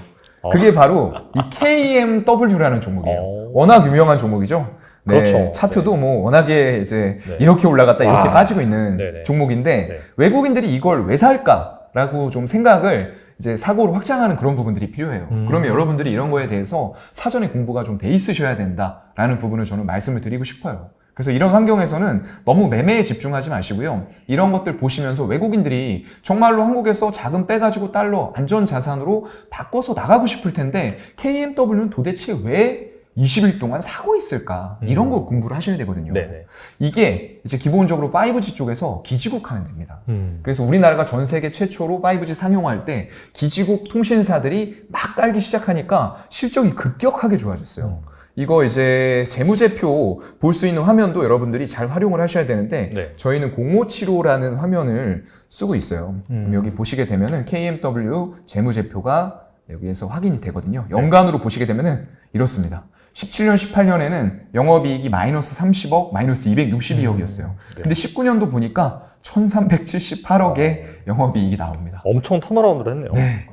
S1: 그게 바로 이 KMW라는 종목이에요. 워낙 유명한 종목이죠. 네,
S2: 그렇죠.
S1: 차트도 뭐 워낙에 이제
S2: 네.
S1: 이렇게 올라갔다 이렇게 빠지고 있는
S2: 네네.
S1: 종목인데
S2: 네.
S1: 외국인들이 이걸 왜 살까라고 좀 생각을 이제 사고로 확장하는 그런 부분들이 필요해요. 그러면 여러분들이 이런 거에 대해서 사전에 공부가 좀 돼 있으셔야 된다라는 부분을 저는 말씀을 드리고 싶어요. 그래서 이런 환경에서는 너무 매매에 집중하지 마시고요. 이런 것들 보시면서 외국인들이 정말로 한국에서 자금 빼가지고 달러 안전자산으로 바꿔서 나가고 싶을 텐데 KMW는 도대체 왜 20일 동안 사고 있을까? 이런 걸 공부를 하셔야 되거든요.
S2: 네네.
S1: 이게 이제 기본적으로 5G 쪽에서 기지국 하는 데입니다. 그래서 우리나라가 전 세계 최초로 5G 상용할 때 기지국 통신사들이 막 깔기 시작하니까 실적이 급격하게 좋아졌어요. 이거 이제 재무제표 볼 수 있는 화면도 여러분들이 잘 활용을 하셔야 되는데
S2: 네.
S1: 저희는 0575라는 화면을 쓰고 있어요. 그럼 여기 보시게 되면은 KMW 재무제표가 여기에서 확인이 되거든요. 연간으로 보시게 되면은 이렇습니다. 17년, 18년에는 영업이익이 마이너스 30억, 마이너스 262억이었어요. 근데 19년도 보니까 1378억의 영업이익이 나옵니다.
S2: 엄청 턴어라운드를 했네요.
S1: 네,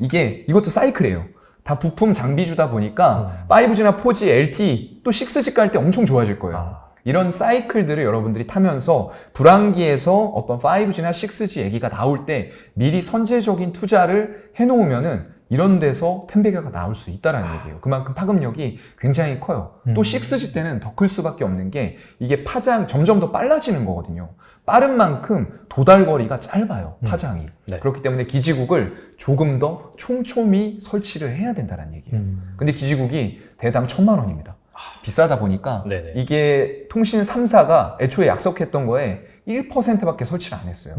S1: 이것도 사이클이에요. 다 부품 장비주다 보니까 5G나 4G, LTE 또 6G 깔 때 엄청 좋아질 거예요. 이런 사이클들을 여러분들이 타면서 불황기에서 어떤 5G나 6G 얘기가 나올 때 미리 선제적인 투자를 해놓으면은 이런 데서 텐베가가 나올 수 있다는 얘기예요. 그만큼 파급력이 굉장히 커요. 또 6G 때는 더 클 수밖에 없는 게 이게 파장 점점 더 빨라지는 거거든요. 빠른 만큼 도달거리가 짧아요. 파장이.
S2: 네.
S1: 그렇기 때문에 기지국을 조금 더 촘촘히 설치를 해야 된다는 얘기예요. 근데 기지국이 대당 1,000만 원입니다. 비싸다 보니까
S2: 네네.
S1: 이게 통신 3사가 애초에 약속했던 거에 1%밖에 설치를 안 했어요.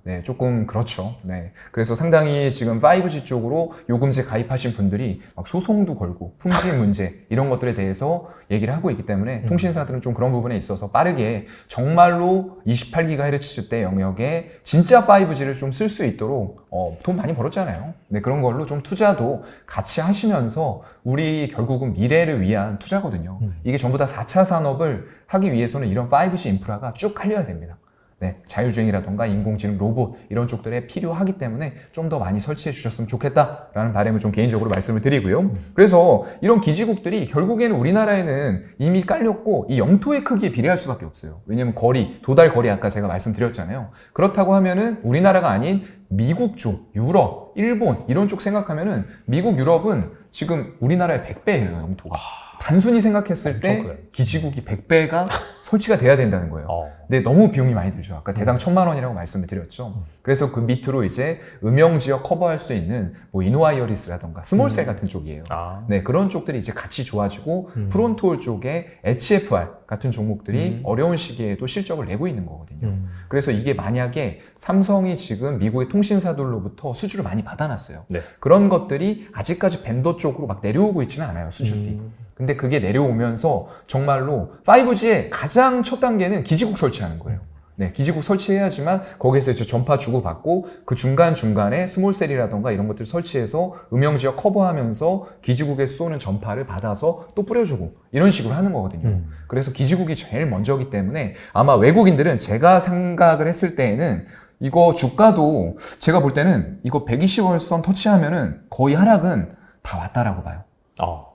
S1: 네, 조금 그렇죠. 네. 그래서 상당히 지금 5G 쪽으로 요금제 가입하신 분들이 막 소송도 걸고 품질 문제 이런 것들에 대해서 얘기를 하고 있기 때문에 통신사들은 좀 그런 부분에 있어서 빠르게 정말로 28GHz 대 영역에 진짜 5G를 좀 쓸 수 있도록 돈 많이 벌었잖아요. 네, 그런 걸로 좀 투자도 같이 하시면서 우리 결국은 미래를 위한 투자거든요. 이게 전부 다 4차 산업을 하기 위해서는 이런 5G 인프라가 쭉 깔려야 됩니다. 네, 자율주행이라던가 인공지능, 로봇 이런 쪽들에 필요하기 때문에 좀 더 많이 설치해 주셨으면 좋겠다라는 바람을 좀 개인적으로 말씀을 드리고요. 그래서 이런 기지국들이 결국에는 우리나라에는 이미 깔렸고 이 영토의 크기에 비례할 수밖에 없어요. 왜냐면 거리, 도달 거리 아까 제가 말씀드렸잖아요. 그렇다고 하면은 우리나라가 아닌 미국 쪽, 유럽, 일본 이런 쪽 생각하면은 미국, 유럽은 지금 우리나라의 100배예요, 영토가. 단순히 생각했을 때
S2: 그래.
S1: 기지국이 100배가 설치가 돼야 된다는 거예요. 근데 너무 비용이 많이 들죠. 아까 대당 1,000만 원이라고 말씀을 드렸죠. 그래서 그 밑으로 이제 음영 지역 커버할 수 있는 뭐 이노와이어리스라던가 스몰셀 같은 쪽이에요. 네, 그런 쪽들이 이제 같이 좋아지고 프론토올 쪽에 HFR 같은 종목들이 어려운 시기에도 실적을 내고 있는 거거든요. 그래서 이게 만약에 삼성이 지금 미국의 통신사들로부터 수주를 많이 받아놨어요.
S2: 네.
S1: 그런 것들이 아직까지 벤더 쪽으로 막 내려오고 있지는 않아요, 수주들이. 근데 그게 내려오면서 정말로 5G의 가장 첫 단계는 기지국 설치하는 거예요. 네, 기지국 설치해야지만 거기에서 이제 전파 주고받고 그 중간중간에 스몰셀이라던가 이런 것들 설치해서 음영지역 커버하면서 기지국에 쏘는 전파를 받아서 또 뿌려주고 이런 식으로 하는 거거든요. 그래서 기지국이 제일 먼저기 때문에 아마 외국인들은 제가 생각을 했을 때에는 이거 주가도 제가 볼 때는 이거 120월선 터치하면은 거의 하락은 다 왔다라고 봐요.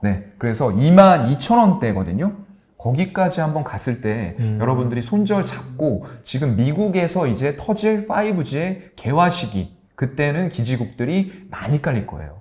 S1: 네, 그래서 22,000원대거든요. 거기까지 한번 갔을 때 여러분들이 손절 잡고 지금 미국에서 이제 터질 5G의 개화 시기 그때는 기지국들이 많이 깔릴 거예요.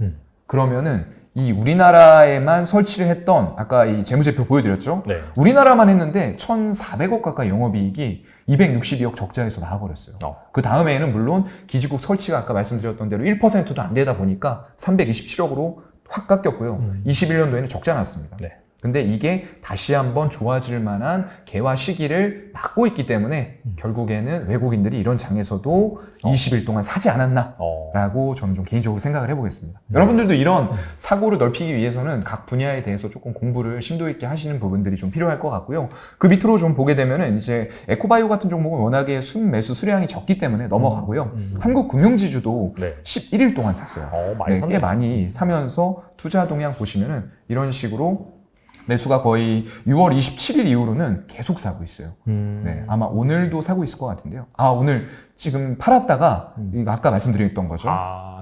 S1: 그러면은 이 우리나라에만 설치를 했던 아까 이 재무제표 보여드렸죠?
S2: 네.
S1: 우리나라만 했는데 1,400억 가까이 영업이익이 262억 적자에서 나와버렸어요. 그 다음에는 물론 기지국 설치가 아까 말씀드렸던 대로 1%도 안 되다 보니까 327억으로 확 깎였고요. 21년도에는 적자 났습니다.
S2: 네.
S1: 근데 이게 다시 한번 좋아질 만한 개화 시기를 막고 있기 때문에 결국에는 외국인들이 이런 장에서도 20일 동안 사지 않았나 라고 저는 좀 개인적으로 생각을 해보겠습니다. 여러분들도 이런 사고를 넓히기 위해서는 각 분야에 대해서 조금 공부를 심도 있게 하시는 부분들이 좀 필요할 것 같고요. 그 밑으로 좀 보게 되면은 이제 에코바이오 같은 종목은 워낙에 순매수 수량이 적기 때문에 넘어가고요. 한국금융지주도
S2: 네.
S1: 11일 동안 샀어요.
S2: 많이
S1: 네,
S2: 샀네.
S1: 꽤 많이 사면서 투자 동향 보시면은 이런 식으로 매수가 거의 6월 27일 이후로는 계속 사고 있어요. 네, 아마 오늘도 사고 있을 것 같은데요. 오늘 지금 팔았다가 이거 아까 말씀드렸던 거죠.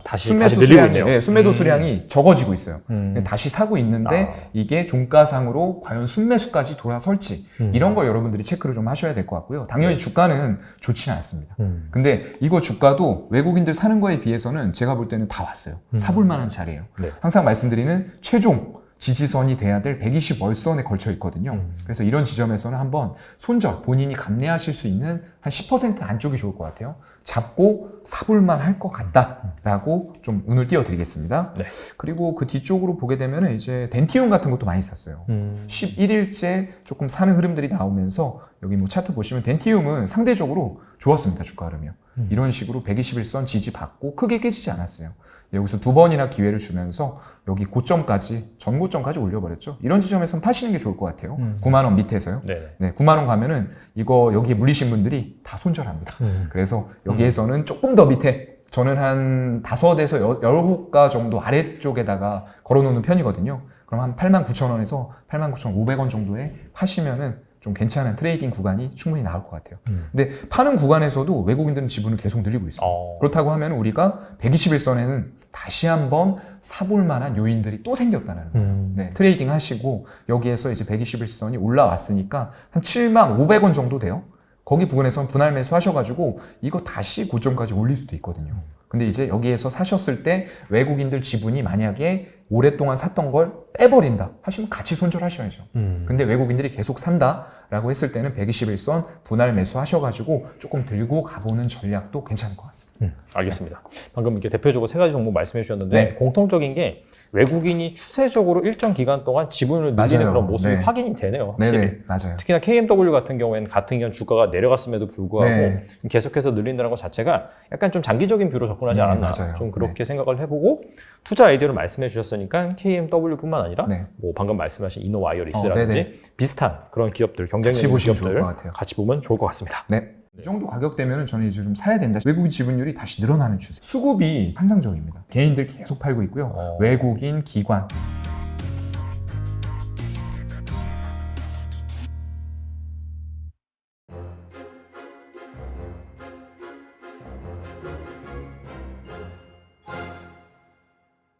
S2: 다시
S1: 순매수
S2: 늘리고
S1: 수량이,
S2: 있네요.
S1: 네, 순매도 수량이 적어지고 있어요. 다시 사고 있는데 이게 종가상으로 과연 순매수까지 돌아설지 이런 걸 여러분들이 체크를 좀 하셔야 될 것 같고요. 당연히 주가는 좋지는 않습니다. 근데 이거 주가도 외국인들 사는 거에 비해서는 제가 볼 때는 다 왔어요. 사볼 만한 자리예요.
S2: 네.
S1: 항상 말씀드리는 최종 지지선이 돼야 될 120월선에 걸쳐 있거든요. 그래서 이런 지점에서는 한번 손절, 본인이 감내하실 수 있는 한 10% 안쪽이 좋을 것 같아요. 잡고 사볼만 할 것 같다라고 좀 운을 띄워드리겠습니다.
S2: 네.
S1: 그리고 그 뒤쪽으로 보게 되면 이제 덴티움 같은 것도 많이 샀어요. 11일째 조금 사는 흐름들이 나오면서 여기 뭐 차트 보시면 덴티움은 상대적으로 좋았습니다. 주가 흐름이요. 이런 식으로 121선 지지 받고 크게 깨지지 않았어요. 여기서 두 번이나 기회를 주면서 여기 고점까지 전고점까지 올려버렸죠. 이런 지점에서는 파시는 게 좋을 것 같아요. 9만 원 밑에서요.
S2: 네.
S1: 9만 원 가면은 이거 여기에 물리신 분들이 다 손절합니다. 그래서 여기에서는 조금 더 밑에 저는 한 5에서 10호가 정도 아래쪽에다가 걸어놓는 편이거든요. 그럼 한 89,000원에서 89,500원 정도에 파시면은 좀 괜찮은 트레이딩 구간이 충분히 나올 것 같아요. 근데 파는 구간에서도 외국인들은 지분을 계속 늘리고 있어요. 그렇다고 하면 우리가 121선에는 다시 한번 사볼 만한 요인들이 또 생겼다는 거예요. 네, 트레이딩 하시고 여기에서 이제 121선이 올라왔으니까 한 75,000원 정도 돼요. 거기 부근에서 분할 매수 하셔가지고 이거 다시 고점까지 올릴 수도 있거든요. 근데 이제 여기에서 사셨을 때 외국인들 지분이 만약에 오랫동안 샀던 걸 빼버린다 하시면 같이 손절하셔야죠. 근데 외국인들이 계속 산다라고 했을 때는 121선 분할 매수하셔가지고 조금 들고 가보는 전략도 괜찮을 것 같습니다.
S2: 알겠습니다. 방금 이렇게 대표적으로 세 가지 종목 말씀해 주셨는데
S1: 네.
S2: 공통적인 게 외국인이 추세적으로 일정 기간 동안 지분을 늘리는
S1: 맞아요.
S2: 그런 모습이
S1: 네.
S2: 확인이 되네요. 확실히.
S1: 네네, 맞아요.
S2: 특히나 KMW 같은 경우에는 같은 기간 주가가 내려갔음에도 불구하고
S1: 네.
S2: 계속해서 늘린다는 것 자체가 약간 좀 장기적인 뷰로 접근하지
S1: 네,
S2: 않았나
S1: 맞아요.
S2: 좀 그렇게 생각을 해보고 투자 아이디어를 말씀해 주셨으니까 KMW뿐만 아니라
S1: 네.
S2: 뭐 방금 말씀하신 이노와이어리스라든지
S1: 네네.
S2: 비슷한 그런 기업들 경쟁력
S1: 같이
S2: 있는
S1: 보시면 좋을
S2: 기업들
S1: 것 같아요.
S2: 같이 보면 좋을 것 같습니다.
S1: 네. 이 정도 가격대면 저는 이제 좀 사야 된다. 외국인 지분율이 다시 늘어나는 추세. 수급이 환상적입니다. 개인들 계속 팔고 있고요. 외국인, 기관.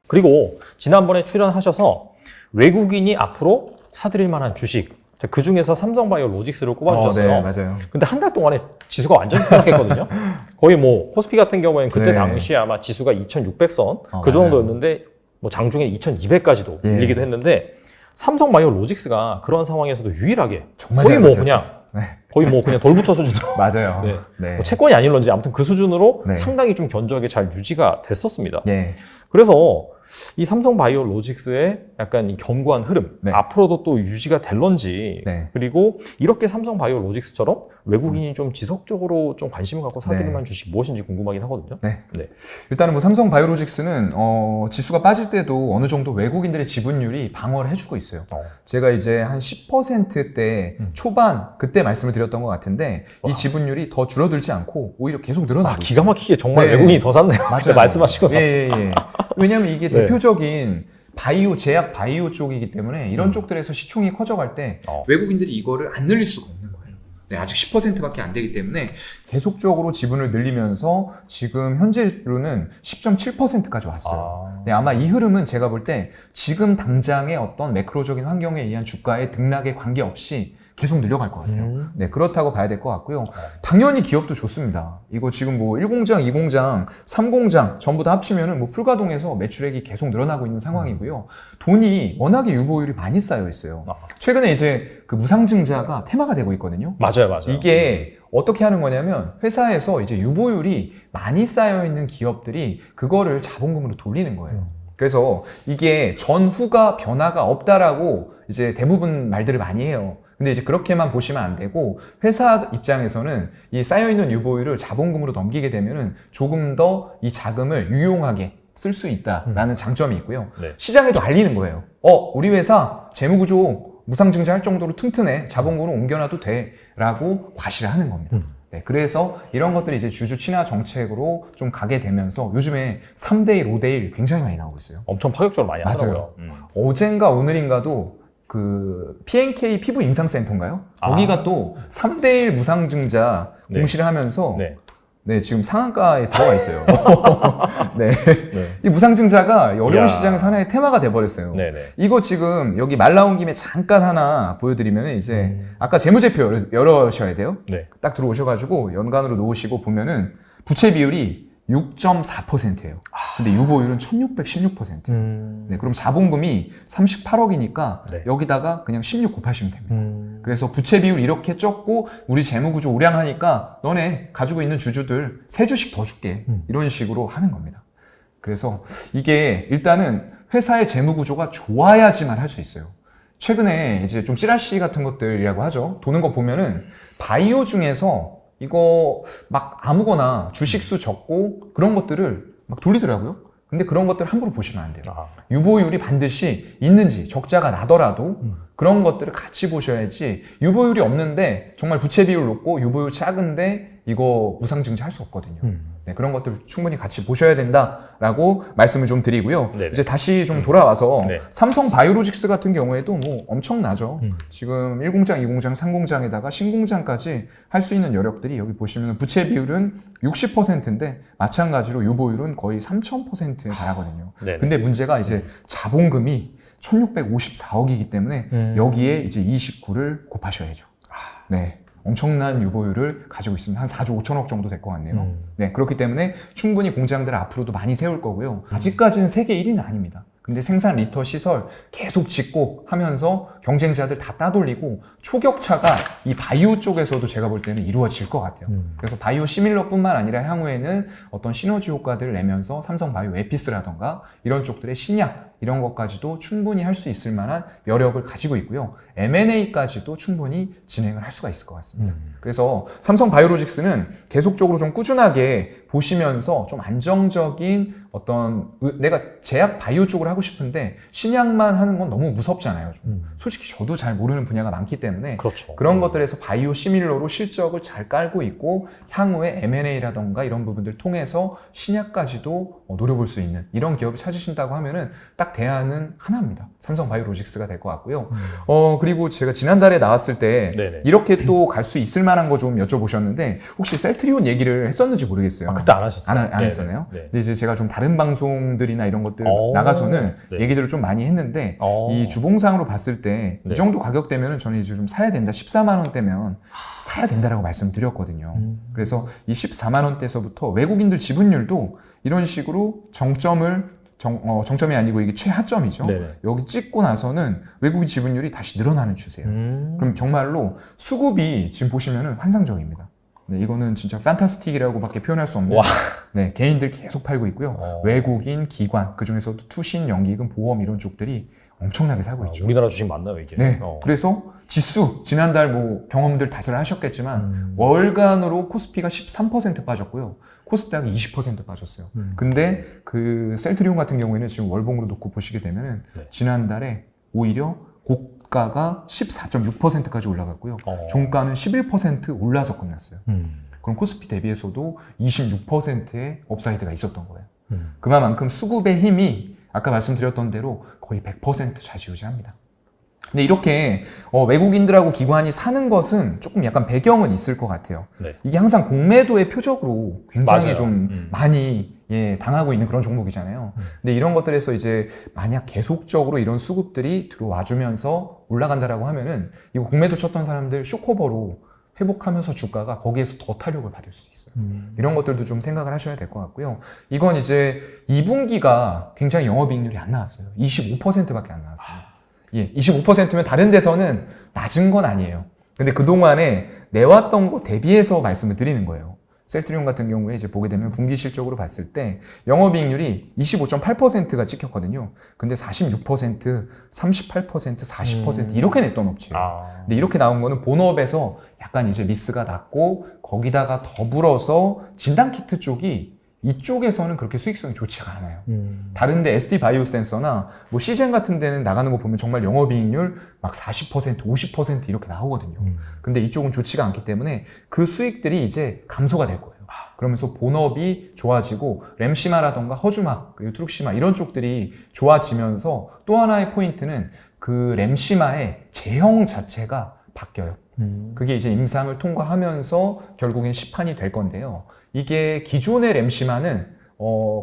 S2: 그리고 지난번에 출연하셔서 외국인이 앞으로 사들일 만한 주식 그 중에서 삼성바이오로직스를 꼽아주셨어요.
S1: 네, 맞아요.
S2: 근데 한 달 동안에 지수가 완전히 하락했거든요. 거의 뭐 코스피 같은 경우에는 그때
S1: 네.
S2: 당시에 아마 지수가 2,600선 그
S1: 맞아요.
S2: 정도였는데 뭐 장중에 2,200까지도
S1: 예.
S2: 밀리기도 했는데 삼성바이오로직스가 그런 상황에서도 유일하게
S1: 정말
S2: 거의
S1: 잘
S2: 뭐
S1: 버텼죠.
S2: 그냥
S1: 네.
S2: 거의 뭐 그냥 돌부처 수준으로
S1: 맞아요.
S2: 네.
S1: 네.
S2: 뭐 채권이 아닐런지 아무튼 그 수준으로
S1: 네.
S2: 상당히 좀 견조하게 잘 유지가 됐었습니다.
S1: 예.
S2: 그래서 이 삼성바이오로직스의 약간 이 견고한 흐름
S1: 네.
S2: 앞으로도 또 유지가 될런지
S1: 네.
S2: 그리고 이렇게 삼성바이오로직스처럼 외국인이 좀 지속적으로 좀 관심을 갖고 사들일
S1: 네.
S2: 만한 주식 무엇인지 궁금하긴 하거든요.
S1: 네.
S2: 네.
S1: 일단은 뭐 삼성 바이오로직스는 지수가 빠질 때도 어느 정도 외국인들의 지분율이 방어를 해주고 있어요. 제가 이제 한 10%대 초반 그때 말씀을 드렸던 것 같은데 이 지분율이 더 줄어들지 않고 오히려 계속 늘어나고 있어요.
S2: 기가 막히게 정말
S1: 네.
S2: 외국인이 더 샀네요.
S1: 맞아요.
S2: 말씀하시고 나서.
S1: 예. 왜냐하면 이게
S2: 네.
S1: 대표적인 바이오, 제약 바이오 쪽이기 때문에 이런 쪽들에서 시총이 커져갈 때 외국인들이 이거를 안 늘릴 수가 없는 거예요. 네, 아직 10%밖에 안 되기 때문에 계속적으로 지분을 늘리면서 지금 현재로는 10.7%까지 왔어요. 네, 아마 이 흐름은 제가 볼 때 지금 당장의 어떤 매크로적인 환경에 의한 주가의 등락에 관계없이 계속 늘려갈 것 같아요. 네, 그렇다고 봐야 될 것 같고요. 당연히 기업도 좋습니다. 이거 지금 뭐 1공장, 2공장, 3공장 전부 다 합치면은 뭐 풀가동해서 매출액이 계속 늘어나고 있는 상황이고요. 돈이 워낙에 유보율이 많이 쌓여 있어요. 최근에 이제 그 무상증자가 테마가 되고 있거든요.
S2: 맞아요.
S1: 이게 어떻게 하는 거냐면 회사에서 이제 유보율이 많이 쌓여 있는 기업들이 그거를 자본금으로 돌리는 거예요. 그래서 이게 전후가 변화가 없다라고 이제 대부분 말들을 많이 해요. 근데 이제 그렇게만 보시면 안 되고 회사 입장에서는 이 쌓여있는 유보율을 자본금으로 넘기게 되면은 조금 더 이 자금을 유용하게 쓸 수 있다라는 장점이 있고요.
S2: 네.
S1: 시장에도 알리는 거예요. 우리 회사 재무구조 무상증자할 정도로 튼튼해. 자본금으로 옮겨놔도 돼. 라고 과시를 하는 겁니다. 네, 그래서 이런 것들이 이제 주주 친화 정책으로 좀 가게 되면서 요즘에 3대1, 5대1 굉장히 많이 나오고 있어요.
S2: 엄청 파격적으로 많이 하더라고요.
S1: 어젠가 오늘인가도 그 PNK 피부 임상센터인가요? 거기가 또 3대1 무상증자
S2: 네.
S1: 공시를 하면서
S2: 네.
S1: 네, 지금 상한가에 들어가 있어요. 네. 이 무상증자가 어려운
S2: 이야.
S1: 시장에서 하나의 테마가 돼버렸어요.
S2: 네네.
S1: 이거 지금 여기 말 나온 김에 잠깐 하나 보여드리면 이제 아까 재무제표 열으셔야 돼요.
S2: 네.
S1: 딱 들어오셔가지고 연간으로 놓으시고 보면은 부채 비율이 6.4%예요. 근데 유보율은 1616%예요. 네, 그럼 자본금이 38억이니까
S2: 네.
S1: 여기다가 그냥 16 곱하시면 됩니다. 그래서 부채 비율 이렇게 적고 우리 재무구조 우량하니까 너네 가지고 있는 주주들 3주씩 더 줄게. 이런 식으로 하는 겁니다. 그래서 이게 일단은 회사의 재무구조가 좋아야지만 할 수 있어요. 최근에 이제 좀 찌라시 같은 것들이라고 하죠. 도는 거 보면은 바이오 중에서 이거 막 아무거나 주식수 적고 그런 것들을 막 돌리더라고요. 근데 그런 것들 함부로 보시면 안 돼요. 유보율이 반드시 있는지 적자가 나더라도 그런 것들을 같이 보셔야지 유보율이 없는데 정말 부채 비율 높고 유보율 작은데 이거 무상증자 할 수 없거든요. 네, 그런 것들 충분히 같이 보셔야 된다라고 말씀을 좀 드리고요.
S2: 네네.
S1: 이제 다시 좀 돌아와서
S2: 네.
S1: 삼성 바이오로직스 같은 경우에도 뭐 엄청나죠. 지금 1공장, 2공장, 3공장에다가 신공장까지 할 수 있는 여력들이 여기 보시면 부채 비율은 60%인데 마찬가지로 유보율은 거의 3000%에 달하거든요.
S2: 네네.
S1: 근데 문제가 이제 자본금이 1654억이기 때문에 여기에 이제 29를 곱하셔야죠. 네. 엄청난 유보율을 가지고 있습니다. 한 4조 5천억 정도 될 것 같네요. 네, 그렇기 때문에 충분히 공장들을 앞으로도 많이 세울 거고요. 아직까지는 세계 1위는 아닙니다. 근데 생산 리터 시설 계속 짓고 하면서 경쟁자들 다 따돌리고 초격차가 이 바이오 쪽에서도 제가 볼 때는 이루어질 것 같아요. 그래서 바이오 시밀러뿐만 아니라 향후에는 어떤 시너지 효과들을 내면서 삼성 바이오 에피스라던가 이런 쪽들의 신약 이런 것까지도 충분히 할 수 있을 만한 여력을 가지고 있고요. M&A까지도 충분히 진행을 할 수가 있을 것 같습니다. 그래서 삼성 바이오로직스는 계속적으로 좀 꾸준하게 보시면서 좀 안정적인 어떤 내가 제약 바이오 쪽을 하고 싶은데 신약만 하는 건 너무 무섭잖아요. 좀. 솔직히 저도 잘 모르는 분야가 많기 때문에
S2: 그렇죠.
S1: 그런 것들에서 바이오 시밀러로 실적을 잘 깔고 있고 향후에 M&A라던가 이런 부분들 통해서 신약까지도 노려볼 수 있는 이런 기업을 찾으신다고 하면은 딱 대안은 하나입니다. 삼성 바이오로직스가 될 것 같고요. 그리고 제가 지난달에 나왔을 때
S2: 네네.
S1: 이렇게 또 갈 수 있을 만한 거 좀 여쭤보셨는데 혹시 셀트리온 얘기를 했었는지 모르겠어요.
S2: 그때 안 하셨어요?
S1: 안 했었나요?
S2: 네.
S1: 근데 이제 제가 좀 다른 방송들이나 이런 것들 나가서는
S2: 네.
S1: 얘기들을 좀 많이 했는데 이 주봉상으로 봤을 때 이
S2: 네.
S1: 정도 가격대면은 저는 이제 좀 사야 된다. 14만 원대면 사야 된다라고 말씀드렸거든요. 그래서 이 14만 원대에서부터 외국인들 지분율도 이런 식으로 정점이 아니고 이게 최하점이죠.
S2: 네네.
S1: 여기 찍고 나서는 외국인 지분율이 다시 늘어나는 추세예요. 그럼 정말로 수급이 지금 보시면은 환상적입니다. 네, 이거는 진짜 판타스틱이라고밖에 표현할 수 없는 네, 개인들 계속 팔고 있고요. 외국인, 기관, 그중에서도 투신, 연기금, 보험 이런 쪽들이 엄청나게 사고 있죠.
S2: 우리나라 주식 맞나요, 이게?
S1: 네. 그래서 지수 지난달 뭐 경험들 다들 하셨겠지만 월간으로 코스피가 13% 빠졌고요. 코스닥이 20% 빠졌어요. 근데 그 셀트리온 같은 경우에는 지금 월봉으로 놓고 보시게 되면은
S2: 네.
S1: 지난달에 오히려 고가가 14.6%까지 올라갔고요. 종가는 11% 올라서 끝났어요. 그럼 코스피 대비해서도 26%의 업사이드가 있었던 거예요. 그만큼 수급의 힘이 아까 말씀드렸던 대로 거의 100% 좌지우지합니다. 근데 이렇게 외국인들하고 기관이 사는 것은 조금 약간 배경은 있을 것 같아요.
S2: 네.
S1: 이게 항상 공매도의 표적으로 굉장히
S2: 맞아요.
S1: 좀 많이 당하고 있는 그런 종목이잖아요. 근데 이런 것들에서 이제 만약 계속적으로 이런 수급들이 들어와주면서 올라간다라고 하면은 이거 공매도 쳤던 사람들 쇼커버로 회복하면서 주가가 거기에서 더 타격을 받을 수 있어요. 이런 것들도 좀 생각을 하셔야 될 것 같고요. 이건 이제 2분기가 굉장히 영업이익률이 안 나왔어요. 25%밖에 안 나왔어요. 25%면 다른 데서는 낮은 건 아니에요. 근데 그동안에 내왔던 거 대비해서 말씀을 드리는 거예요. 셀트리온 같은 경우에 이제 보게 되면 분기 실적으로 봤을 때 영업이익률이 25.8%가 찍혔거든요. 근데 46%, 38%, 40% 이렇게 냈던 업체예요. 근데 이렇게 나온 거는 본업에서 약간 이제 미스가 났고 거기다가 더불어서 진단키트 쪽이 이쪽에서는 그렇게 수익성이 좋지가 않아요. 다른데 SD 바이오 센서나 뭐 시젠 같은 데는 나가는 거 보면 정말 영업이익률 막 40%, 50% 이렇게 나오거든요. 근데 이쪽은 좋지가 않기 때문에 그 수익들이 이제 감소가 될 거예요. 그러면서 본업이 좋아지고 램시마라던가 허주마 그리고 트룩시마 이런 쪽들이 좋아지면서 또 하나의 포인트는 그 램시마의 제형 자체가 바뀌어요. 그게 이제 임상을 통과하면서 결국엔 시판이 될 건데요. 이게 기존의 램시마는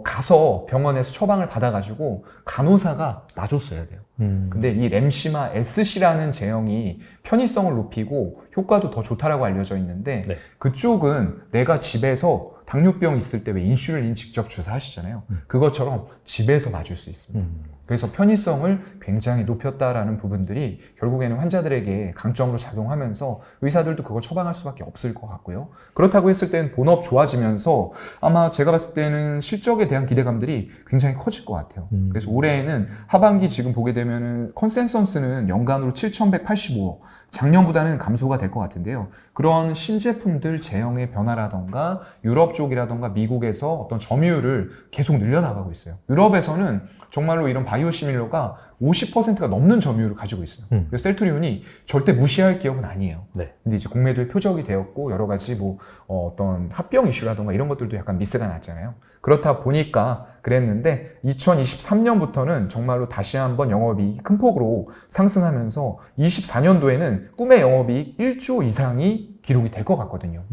S1: 가서 병원에서 처방을 받아가지고 간호사가 놔줬어야 돼요. 근데 이 램시마 SC라는 제형이 편의성을 높이고 효과도 더 좋다라고 알려져 있는데
S2: 네.
S1: 그쪽은 내가 집에서 당뇨병 있을 때 왜 인슐린 직접 주사하시잖아요. 그것처럼 집에서 맞을 수 있습니다. 그래서 편의성을 굉장히 높였다라는 부분들이 결국에는 환자들에게 강점으로 작용하면서 의사들도 그걸 처방할 수밖에 없을 것 같고요. 그렇다고 했을 때는 본업 좋아지면서 아마 제가 봤을 때는 실적에 대한 기대감들이 굉장히 커질 것 같아요. 그래서 올해에는 하반기 지금 보게 되면은 컨센서스는 연간으로 7,185억, 작년보다는 감소가 될 것 같은데요. 그런 신제품들 제형의 변화라던가 유럽 쪽이라던가 미국에서 어떤 점유율을 계속 늘려나가고 있어요. 유럽에서는 정말로 이런 바이오 시밀러가 50%가 넘는 점유율을 가지고 있어요. 그래서 셀트리온이 절대 무시할 기업은 아니에요.
S2: 네.
S1: 근데 이제 공매도의 표적이 되었고 여러 가지 뭐 어떤 합병 이슈라던가 이런 것들도 약간 미스가 났잖아요. 그렇다 보니까 그랬는데 2023년부터는 정말로 다시 한번 영업이익이 큰 폭으로 상승하면서 24년도에는 꿈의 영업이익 1조 이상이 기록이 될 것 같거든요.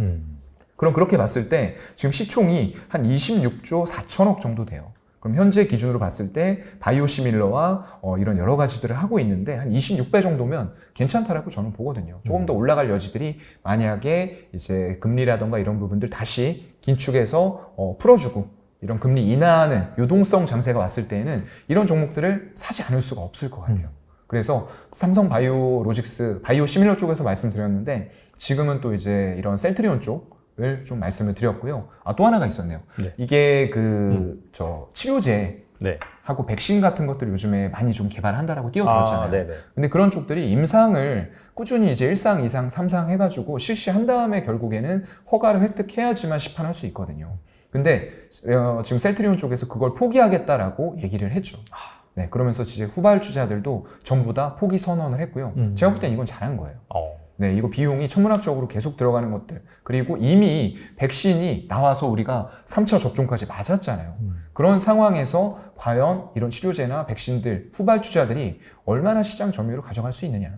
S1: 그럼 그렇게 봤을 때 지금 시총이 한 26조 4천억 정도 돼요. 그럼 현재 기준으로 봤을 때 바이오시밀러와 이런 여러 가지들을 하고 있는데 한 26배 정도면 괜찮다라고 저는 보거든요. 조금 더 올라갈 여지들이 만약에 이제 금리라던가 이런 부분들 다시 긴축해서 풀어주고 이런 금리 인하하는 유동성 장세가 왔을 때에는 이런 종목들을 사지 않을 수가 없을 것 같아요. 그래서 삼성 바이오로직스, 바이오시밀러 쪽에서 말씀드렸는데 지금은 또 이제 이런 셀트리온 쪽을 좀 말씀을 드렸고요. 또 하나가 있었네요.
S2: 네.
S1: 이게 치료제
S2: 네.
S1: 하고 백신 같은 것들 요즘에 많이 좀 개발한다라고 뛰어들었잖아요.
S2: 네네.
S1: 근데 그런 쪽들이 임상을 꾸준히 이제 1상, 2상, 3상 해가지고 실시한 다음에 결국에는 허가를 획득해야지만 시판할 수 있거든요. 근데 지금 셀트리온 쪽에서 그걸 포기하겠다라고 얘기를 했죠. 네, 그러면서 이제 후발주자들도 전부 다 포기 선언을 했고요. 제가 볼 땐 이건 잘한 거예요. 네, 이거 비용이 천문학적으로 계속 들어가는 것들. 그리고 이미 백신이 나와서 우리가 3차 접종까지 맞았잖아요. 그런 상황에서 과연 이런 치료제나 백신들, 후발주자들이 얼마나 시장 점유율을 가져갈 수 있느냐.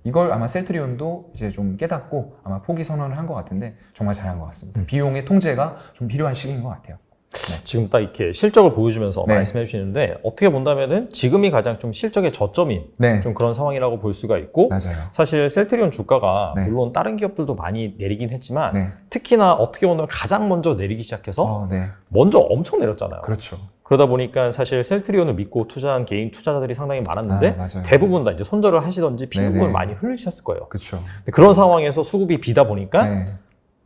S1: 이걸 아마 셀트리온도 이제 좀 깨닫고 아마 포기 선언을 한 것 같은데 정말 잘한 것 같습니다. 비용의 통제가 좀 필요한 시기인 것 같아요.
S2: 네. 지금 딱 이렇게 실적을 보여주면서
S1: 네.
S2: 말씀해 주시는데 어떻게 본다면은 지금이 가장 좀 실적의 저점인
S1: 네.
S2: 좀 그런 상황이라고 볼 수가 있고
S1: 맞아요.
S2: 사실 셀트리온 주가가
S1: 네.
S2: 물론 다른 기업들도 많이 내리긴 했지만
S1: 네.
S2: 특히나 어떻게 보면 가장 먼저 내리기 시작해서
S1: 네.
S2: 먼저 엄청 내렸잖아요.
S1: 그렇죠.
S2: 그러다 보니까 사실 셀트리온을 믿고 투자한 개인 투자자들이 상당히 많았는데
S1: 맞아요.
S2: 대부분 다 이제 손절을 하시던지 피눈물
S1: 네네.
S2: 많이 흘리셨을 거예요.
S1: 그렇죠.
S2: 근데 그런 상황에서 수급이 비다 보니까
S1: 네.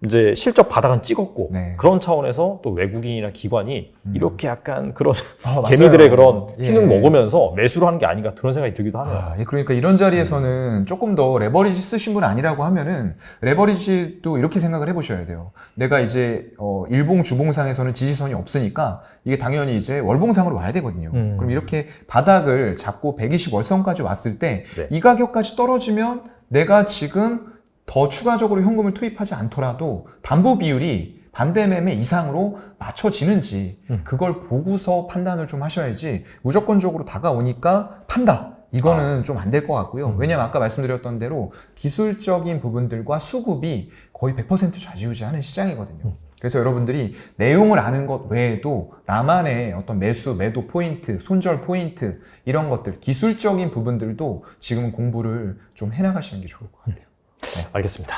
S2: 이제 실적 바닥은 찍었고
S1: 네.
S2: 그런 차원에서 또 외국인이나 기관이
S1: 이렇게
S2: 약간 그런
S1: 맞아요.
S2: 개미들의 그런
S1: 예.
S2: 피눈 먹으면서 매수를 하는 게 아닌가 그런 생각이 들기도 하네요.
S1: 예, 그러니까 이런 자리에서는 조금 더 레버리지 쓰신 분 아니라고 하면은 레버리지도 이렇게 생각을 해보셔야 돼요. 내가 이제 일봉 주봉상에서는 지지선이 없으니까 이게 당연히 이제 월봉상으로 와야 되거든요. 그럼 이렇게 바닥을 잡고 120 월선까지 왔을 때 이
S2: 네.
S1: 가격까지 떨어지면 내가 지금 더 추가적으로 현금을 투입하지 않더라도 담보 비율이 반대 매매 이상으로 맞춰지는지 그걸 보고서 판단을 좀 하셔야지 무조건적으로 다가오니까 판다. 이거는 좀 안 될 것 같고요. 왜냐면 아까 말씀드렸던 대로 기술적인 부분들과 수급이 거의 100% 좌지우지하는 시장이거든요. 그래서 여러분들이 내용을 아는 것 외에도 나만의 어떤 매수, 매도 포인트, 손절 포인트 이런 것들 기술적인 부분들도 지금은 공부를 좀 해나가시는 게 좋을 것 같아요. 네.
S2: 알겠습니다.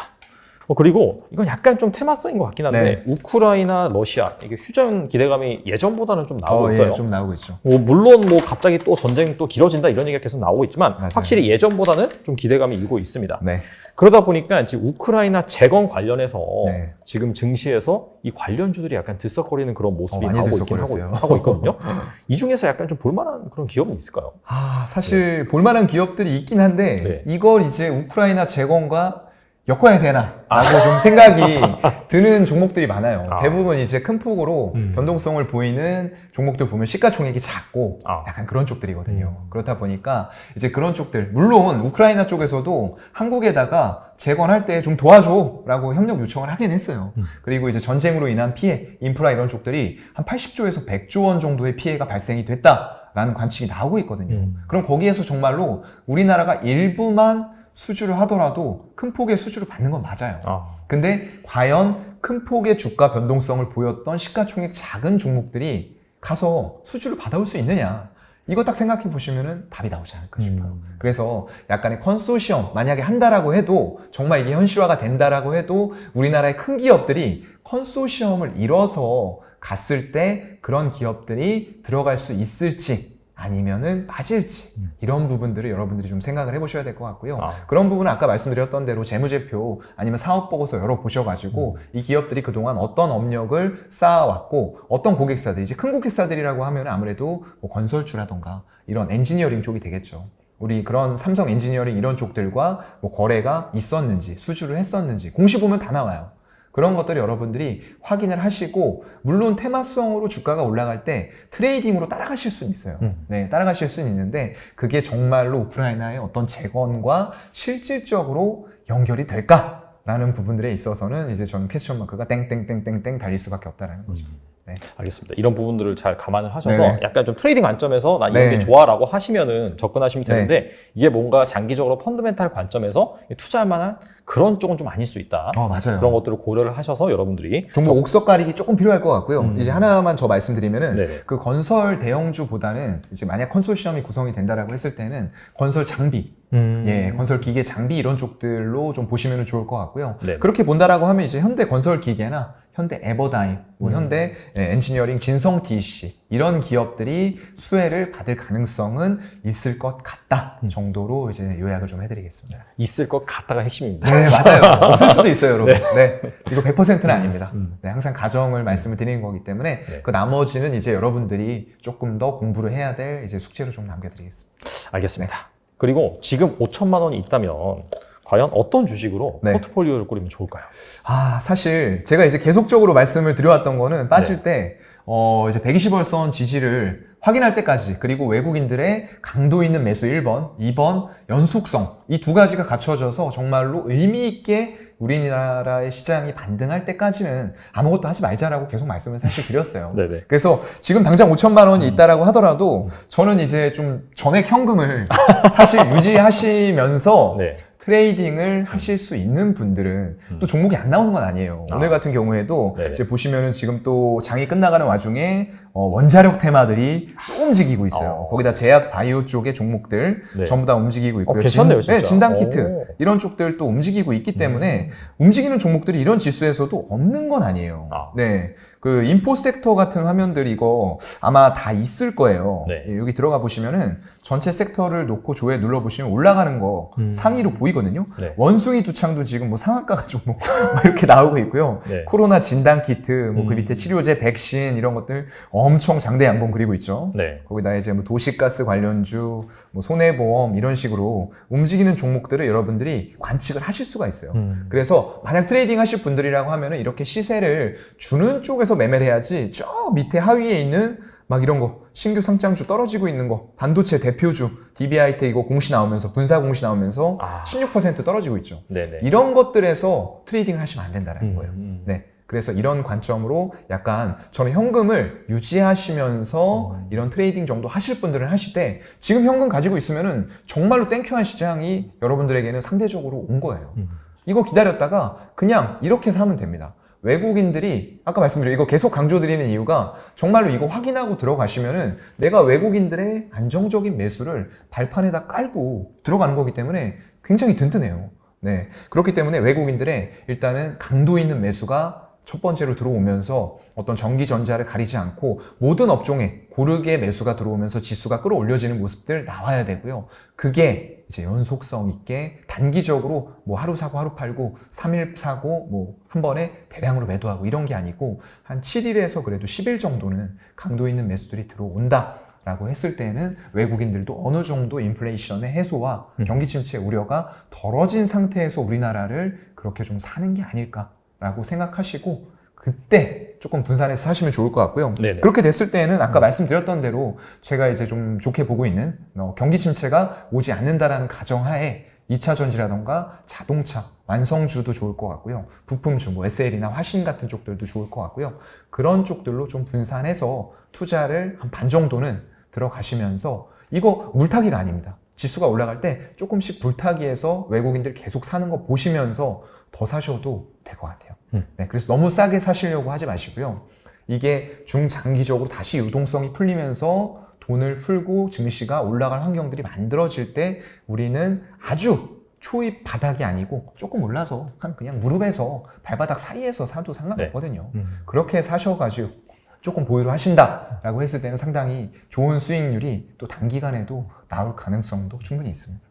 S2: 그리고 이건 약간 좀 테마성인 것 같긴 한데 우크라이나, 러시아 이게 휴전 기대감이 예전보다는 좀 나오고 있어요.
S1: 예, 좀 나오고 있죠.
S2: 물론 갑자기 또 전쟁 또 길어진다 이런 얘기가 계속 나오고 있지만
S1: 맞아요.
S2: 확실히 예전보다는 좀 기대감이 일고 있습니다.
S1: 네.
S2: 그러다 보니까 지금 우크라이나 재건 관련해서
S1: 네.
S2: 지금 증시에서 이 관련주들이 약간 들썩거리는 그런 모습이
S1: 많이
S2: 나오고 있긴
S1: 들썩거렸어요.
S2: 하고 있거든요. 이 중에서 약간 좀 볼만한 그런 기업은 있을까요?
S1: 사실 볼만한 기업들이 있긴 한데
S2: 네.
S1: 이걸 이제 우크라이나 재건과 엮어야 되나? 라고 좀 생각이 드는 종목들이 많아요. 대부분 이제 큰 폭으로 변동성을 보이는 종목들 보면 시가총액이 작고 약간 그런 쪽들이거든요. 그렇다 보니까 이제 그런 쪽들, 물론 우크라이나 쪽에서도 한국에다가 재건할 때 좀 도와줘 라고 협력 요청을 하긴 했어요. 그리고 이제 전쟁으로 인한 피해, 인프라 이런 쪽들이 한 80조에서 100조 원 정도의 피해가 발생이 됐다라는 관측이 나오고 있거든요. 그럼 거기에서 정말로 우리나라가 일부만 수주를 하더라도 큰 폭의 수주를 받는 건 맞아요. 근데 과연 큰 폭의 주가 변동성을 보였던 시가총액 작은 종목들이 가서 수주를 받아올 수 있느냐? 이거 딱 생각해 보시면은 답이 나오지 않을까 싶어요. 그래서 약간의 컨소시엄, 만약에 한다라고 해도 정말 이게 현실화가 된다라고 해도 우리나라의 큰 기업들이 컨소시엄을 이뤄서 갔을 때 그런 기업들이 들어갈 수 있을지 아니면은 빠질지 이런 부분들을 여러분들이 좀 생각을 해보셔야 될 것 같고요. 그런 부분은 아까 말씀드렸던 대로 재무제표 아니면 사업보고서 열어보셔가지고 이 기업들이 그동안 어떤 업력을 쌓아왔고 어떤 고객사들, 이제 큰 고객사들이라고 하면 아무래도 뭐 건설주라던가 이런 엔지니어링 쪽이 되겠죠. 우리 그런 삼성 엔지니어링 이런 쪽들과 뭐 거래가 있었는지 수주를 했었는지 공시 보면 다 나와요. 그런 것들을 여러분들이 확인을 하시고 물론 테마성으로 주가가 올라갈 때 트레이딩으로 따라가실 수는 있어요. 네, 따라가실 수는 있는데 그게 정말로 우크라이나의 어떤 재건과 실질적으로 연결이 될까라는 부분들에 있어서는 이제 저는 퀘스천 마크가 땡땡땡땡땡 달릴 수밖에 없다라는 거죠. 네.
S2: 알겠습니다. 이런 부분들을 잘 감안을 하셔서
S1: 네.
S2: 약간 좀 트레이딩 관점에서 난
S1: 네.
S2: 이런 게 좋아라고 하시면은 접근하시면 되는데 이게 뭔가 장기적으로 펀더멘탈 관점에서 투자할 만한 그런 쪽은 좀 아닐 수 있다.
S1: 맞아요.
S2: 그런 것들을 고려를 하셔서 여러분들이
S1: 종목 옥석 가리기 조금 필요할 것 같고요. 이제 하나만 더 말씀드리면은
S2: 네네.
S1: 그 건설 대형주보다는 이제 만약 컨소시엄이 구성이 된다라고 했을 때는 건설 장비, 예, 건설 기계 장비 이런 쪽들로 좀 보시면 좋을 것 같고요.
S2: 네네.
S1: 그렇게 본다라고 하면 이제 현대 건설 기계나 현대 에버다임, 뭐 현대 엔지니어링, 진성 DC 이런 기업들이 수혜를 받을 가능성은 있을 것 같다 정도로 이제 요약을 좀 해드리겠습니다.
S2: 있을 것 같다가 핵심입니다.
S1: 네, 맞아요. 없을 수도 있어요, 여러분. 네. 이거 100%는 아닙니다. 네, 항상 가정을 말씀을 드리는 거기 때문에
S2: 네.
S1: 그 나머지는 이제 여러분들이 조금 더 공부를 해야 될 이제 숙제로 좀 남겨드리겠습니다.
S2: 알겠습니다. 그리고 지금 5천만 원이 있다면 과연 어떤 주식으로
S1: 네.
S2: 포트폴리오를 꾸리면 좋을까요?
S1: 사실 제가 이제 계속적으로 말씀을 드려왔던 거는 빠질 때 이제 120월선 지지를 확인할 때까지 그리고 외국인들의 강도 있는 매수 1번, 2번 연속성 이 두 가지가 갖춰져서 정말로 의미 있게 우리나라의 시장이 반등할 때까지는 아무것도 하지 말자라고 계속 말씀을 사실 드렸어요.
S2: 네네.
S1: 그래서 지금 당장 5천만 원이 있다라고 하더라도 저는 이제 좀 전액 현금을 사실 유지하시면서
S2: 네.
S1: 트레이딩을 하실 수 있는 분들은 또 종목이 안 나오는 건 아니에요. 오늘 같은 경우에도
S2: 네네.
S1: 이제 보시면은 지금 또 장이 끝나가는 와중에 원자력 테마들이 또 움직이고 있어요. 거기다 제약 바이오 쪽의 종목들
S2: 네.
S1: 전부 다 움직이고 있고요.
S2: 괜찮네요, 진짜.
S1: 네, 진단 키트
S2: 오.
S1: 이런 쪽들 또 움직이고 있기 때문에 움직이는 종목들이 이런 지수에서도 없는 건 아니에요. 네. 그 인포 섹터 같은 화면들 이거 아마 다 있을 거예요.
S2: 네.
S1: 예, 여기 들어가 보시면은 전체 섹터를 놓고 조회 눌러 보시면 올라가는 거 상위로 보이거든요.
S2: 네.
S1: 원숭이 두창도 지금 뭐 상한가가 좀 뭐 이렇게 나오고 있고요.
S2: 네.
S1: 코로나 진단 키트, 뭐 그 밑에 치료제, 백신 이런 것들 엄청 장대 양봉 그리고 있죠.
S2: 네.
S1: 거기다 이제 뭐 도시가스 관련주, 뭐 손해보험 이런 식으로 움직이는 종목들을 여러분들이 관측을 하실 수가 있어요. 그래서 만약 트레이딩 하실 분들이라고 하면은 이렇게 시세를 주는 쪽에서 매매를 해야지 저 밑에 하위에 있는 막 이런 거 신규 상장주 떨어지고 있는 거 반도체 대표주 DBIT 이거 공시 나오면서 분사 공시 나오면서 16% 떨어지고 있죠.
S2: 네네.
S1: 이런 것들에서 트레이딩을 하시면 안 된다는 거예요. 네. 그래서 이런 관점으로 약간 저는 현금을 유지하시면서 이런 트레이딩 정도 하실 분들은 하실 때 지금 현금 가지고 있으면은 정말로 땡큐한 시장이 여러분들에게는 상대적으로 온 거예요. 이거 기다렸다가 그냥 이렇게 사면 됩니다. 외국인들이 아까 말씀드린 이거 계속 강조드리는 이유가 정말로 이거 확인하고 들어가시면은 내가 외국인들의 안정적인 매수를 발판에다 깔고 들어가는 거기 때문에 굉장히 든든해요. 네. 그렇기 때문에 외국인들의 일단은 강도 있는 매수가 첫 번째로 들어오면서 어떤 전기전자를 가리지 않고 모든 업종에 고르게 매수가 들어오면서 지수가 끌어올려지는 모습들 나와야 되고요. 그게 이제 연속성 있게 단기적으로 뭐 하루 사고 하루 팔고 3일 사고 뭐 한 번에 대량으로 매도하고 이런 게 아니고 한 7일에서 그래도 10일 정도는 강도 있는 매수들이 들어온다. 라고 했을 때는 외국인들도 어느 정도 인플레이션의 해소와 경기 침체 우려가 덜어진 상태에서 우리나라를 그렇게 좀 사는 게 아닐까라고 생각하시고 그때 조금 분산해서 사시면 좋을 것 같고요.
S2: 네네.
S1: 그렇게 됐을 때는 아까 말씀드렸던 대로 제가 이제 좀 좋게 보고 있는 경기 침체가 오지 않는다라는 가정하에 2차 전지라던가 자동차, 완성주도 좋을 것 같고요. 부품주, 뭐 SL이나 화신 같은 쪽들도 좋을 것 같고요. 그런 쪽들로 좀 분산해서 투자를 한 반 정도는 들어가시면서 이거 물타기가 아닙니다. 지수가 올라갈 때 조금씩 불타기해서 외국인들 계속 사는 거 보시면서 더 사셔도 될 것 같아요. 네, 그래서 너무 싸게 사시려고 하지 마시고요. 이게 중장기적으로 다시 유동성이 풀리면서 돈을 풀고 증시가 올라갈 환경들이 만들어질 때 우리는 아주 초입 바닥이 아니고 조금 올라서 한 그냥 무릎에서 발바닥 사이에서 사도 상관없거든요. 그렇게 사셔가지고 조금 보유를 하신다라고 했을 때는 상당히 좋은 수익률이 또 단기간에도 나올 가능성도 충분히 있습니다.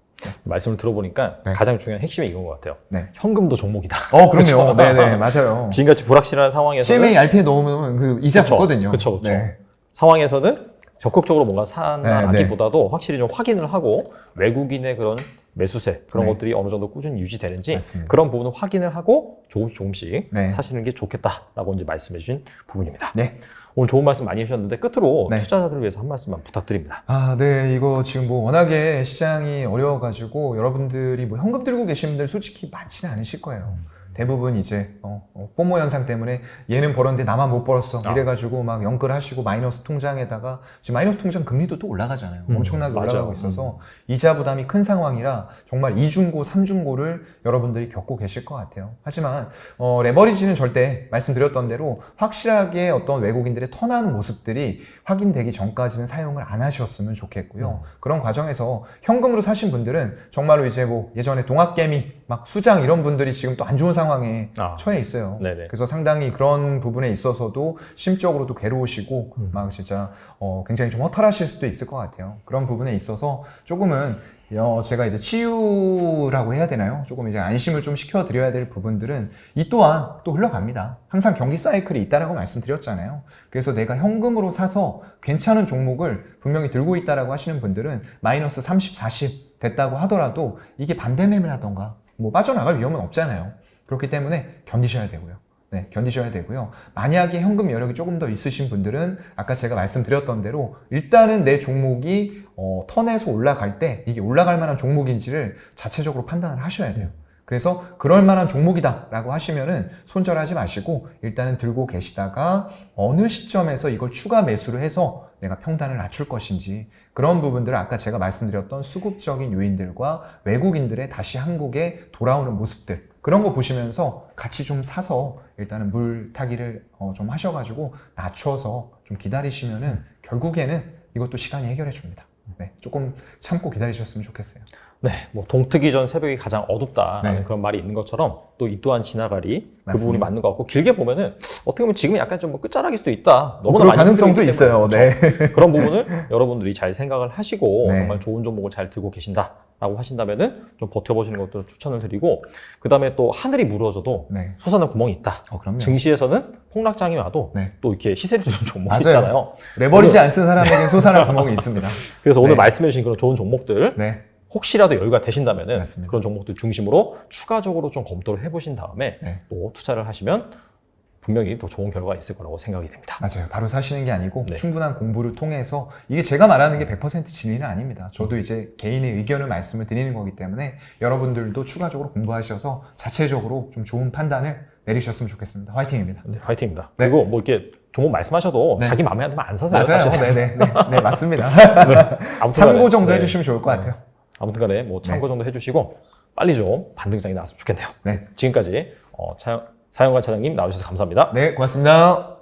S2: 말씀을 들어보니까
S1: 네.
S2: 가장 중요한 핵심이 이건 것 같아요.
S1: 네.
S2: 현금도 종목이다.
S1: 그럼요.
S2: 그렇죠?
S1: 네네, 맞아요.
S2: 지금같이 불확실한 상황에서는
S1: CMA RP에 넣으면 그 이자
S2: 그쵸,
S1: 붙거든요.
S2: 그쵸.
S1: 네.
S2: 상황에서는 적극적으로 뭔가 산다
S1: 네,
S2: 하기보다도 확실히 좀 확인을 하고 외국인의 그런 매수세 그런
S1: 네.
S2: 것들이 어느 정도 꾸준히 유지되는지
S1: 맞습니다.
S2: 그런 부분을 확인을 하고 조금씩
S1: 네.
S2: 사시는 게 좋겠다라고 이제 말씀해 주신 부분입니다.
S1: 네.
S2: 오늘 좋은 말씀 많이 해주셨는데 끝으로
S1: 네.
S2: 투자자들을 위해서 한 말씀만 부탁드립니다.
S1: 네. 이거 지금 뭐 워낙에 시장이 어려워가지고 여러분들이 뭐 현금 들고 계신 분들 솔직히 많지는 않으실 거예요. 대부분 이제 포모 현상 때문에 얘는 벌었는데 나만 못 벌었어 이래가지고 막 연끌하시고 마이너스 통장에다가 지금 마이너스 통장 금리도 또 올라가잖아요. 엄청나게
S2: 맞아요.
S1: 올라가고 있어서 이자 부담이 큰 상황이라 정말 이중고, 삼중고를 여러분들이 겪고 계실 것 같아요. 하지만 레버리지는 절대 말씀드렸던 대로 확실하게 어떤 외국인들의 턴하는 모습들이 확인되기 전까지는 사용을 안 하셨으면 좋겠고요. 그런 과정에서 현금으로 사신 분들은 정말로 이제 뭐 예전에 동학개미 막 수장 이런 분들이 지금 또 안 좋은 상황에 처해 있어요.
S2: 네네.
S1: 그래서 상당히 그런 부분에 있어서도 심적으로도 괴로우시고 막 진짜 굉장히 좀 허탈하실 수도 있을 것 같아요. 그런 부분에 있어서 조금은 제가 이제 치유라고 해야 되나요? 조금 이제 안심을 좀 시켜드려야 될 부분들은 이 또한 또 흘러갑니다. 항상 경기 사이클이 있다라고 말씀드렸잖아요. 그래서 내가 현금으로 사서 괜찮은 종목을 분명히 들고 있다라고 하시는 분들은 마이너스 30, 40 됐다고 하더라도 이게 반대 매매라던가 뭐 빠져나갈 위험은 없잖아요. 그렇기 때문에 견디셔야 되고요. 네, 견디셔야 되고요. 만약에 현금 여력이 조금 더 있으신 분들은 아까 제가 말씀드렸던 대로 일단은 내 종목이 턴에서 올라갈 때 이게 올라갈 만한 종목인지를 자체적으로 판단을 하셔야 돼요. 그래서 그럴 만한 종목이다 라고 하시면은 손절하지 마시고 일단은 들고 계시다가 어느 시점에서 이걸 추가 매수를 해서 내가 평단을 낮출 것인지 그런 부분들을 아까 제가 말씀드렸던 수급적인 요인들과 외국인들의 다시 한국에 돌아오는 모습들 그런 거 보시면서 같이 좀 사서 일단은 물타기를 좀 하셔가지고 낮춰서 좀 기다리시면은 결국에는 이것도 시간이 해결해 줍니다. 네, 조금 참고 기다리셨으면 좋겠어요.
S2: 네, 뭐 동트기 전 새벽이 가장 어둡다라는
S1: 네.
S2: 그런 말이 있는 것처럼 또 이 또한 지나가리 그
S1: 맞습니다.
S2: 부분이 맞는 것 같고 길게 보면은 어떻게 보면 지금 약간 좀 뭐 끝자락일 수도 있다. 너무나
S1: 그럴
S2: 많이
S1: 가능성도
S2: 흔들리기
S1: 있어요.
S2: 때문에
S1: 네.
S2: 그렇죠. 그런 부분을 여러분들이 잘 생각을 하시고
S1: 네.
S2: 정말 좋은 종목을 잘 들고 계신다라고 하신다면은 좀 버텨보시는 것도 추천을 드리고 그 다음에 또 하늘이 무너져도
S1: 네.
S2: 솟아날 구멍이 있다.
S1: 그럼요.
S2: 증시에서는 폭락장이 와도
S1: 네.
S2: 또 이렇게 시세를 주는 종목이
S1: 맞아요.
S2: 있잖아요.
S1: 레버리지 안 쓴 사람에게 솟아날 구멍이 있습니다.
S2: 그래서 오늘
S1: 네.
S2: 말씀해주신 그런 좋은 종목들
S1: 네.
S2: 혹시라도 여유가 되신다면은
S1: 맞습니다.
S2: 그런 종목들 중심으로 추가적으로 좀 검토를 해보신 다음에
S1: 네.
S2: 또 투자를 하시면 분명히 또 좋은 결과가 있을 거라고 생각이 됩니다.
S1: 맞아요. 바로 사시는 게 아니고
S2: 네.
S1: 충분한 공부를 통해서 이게 제가 말하는 게 100% 진리는 아닙니다. 저도 이제 개인의 의견을 말씀을 드리는 거기 때문에 여러분들도 추가적으로 공부하셔서 자체적으로 좀 좋은 판단을 내리셨으면 좋겠습니다. 화이팅입니다.
S2: 네, 화이팅입니다.
S1: 네.
S2: 그리고 뭐 이렇게 종목 말씀하셔도
S1: 네.
S2: 자기 마음에 안 들면 안 사세요.
S1: 맞아요.
S2: 사실.
S1: 네, 맞습니다.
S2: 아무튼
S1: 참고
S2: 간에,
S1: 정도
S2: 네.
S1: 해주시면 좋을 것 같아요.
S2: 아무튼 간에 뭐 참고 정도 해주시고 빨리 좀 반등장이 나왔으면 좋겠네요.
S1: 네.
S2: 지금까지 사영관 차장님 나와주셔서 감사합니다.
S1: 네, 고맙습니다.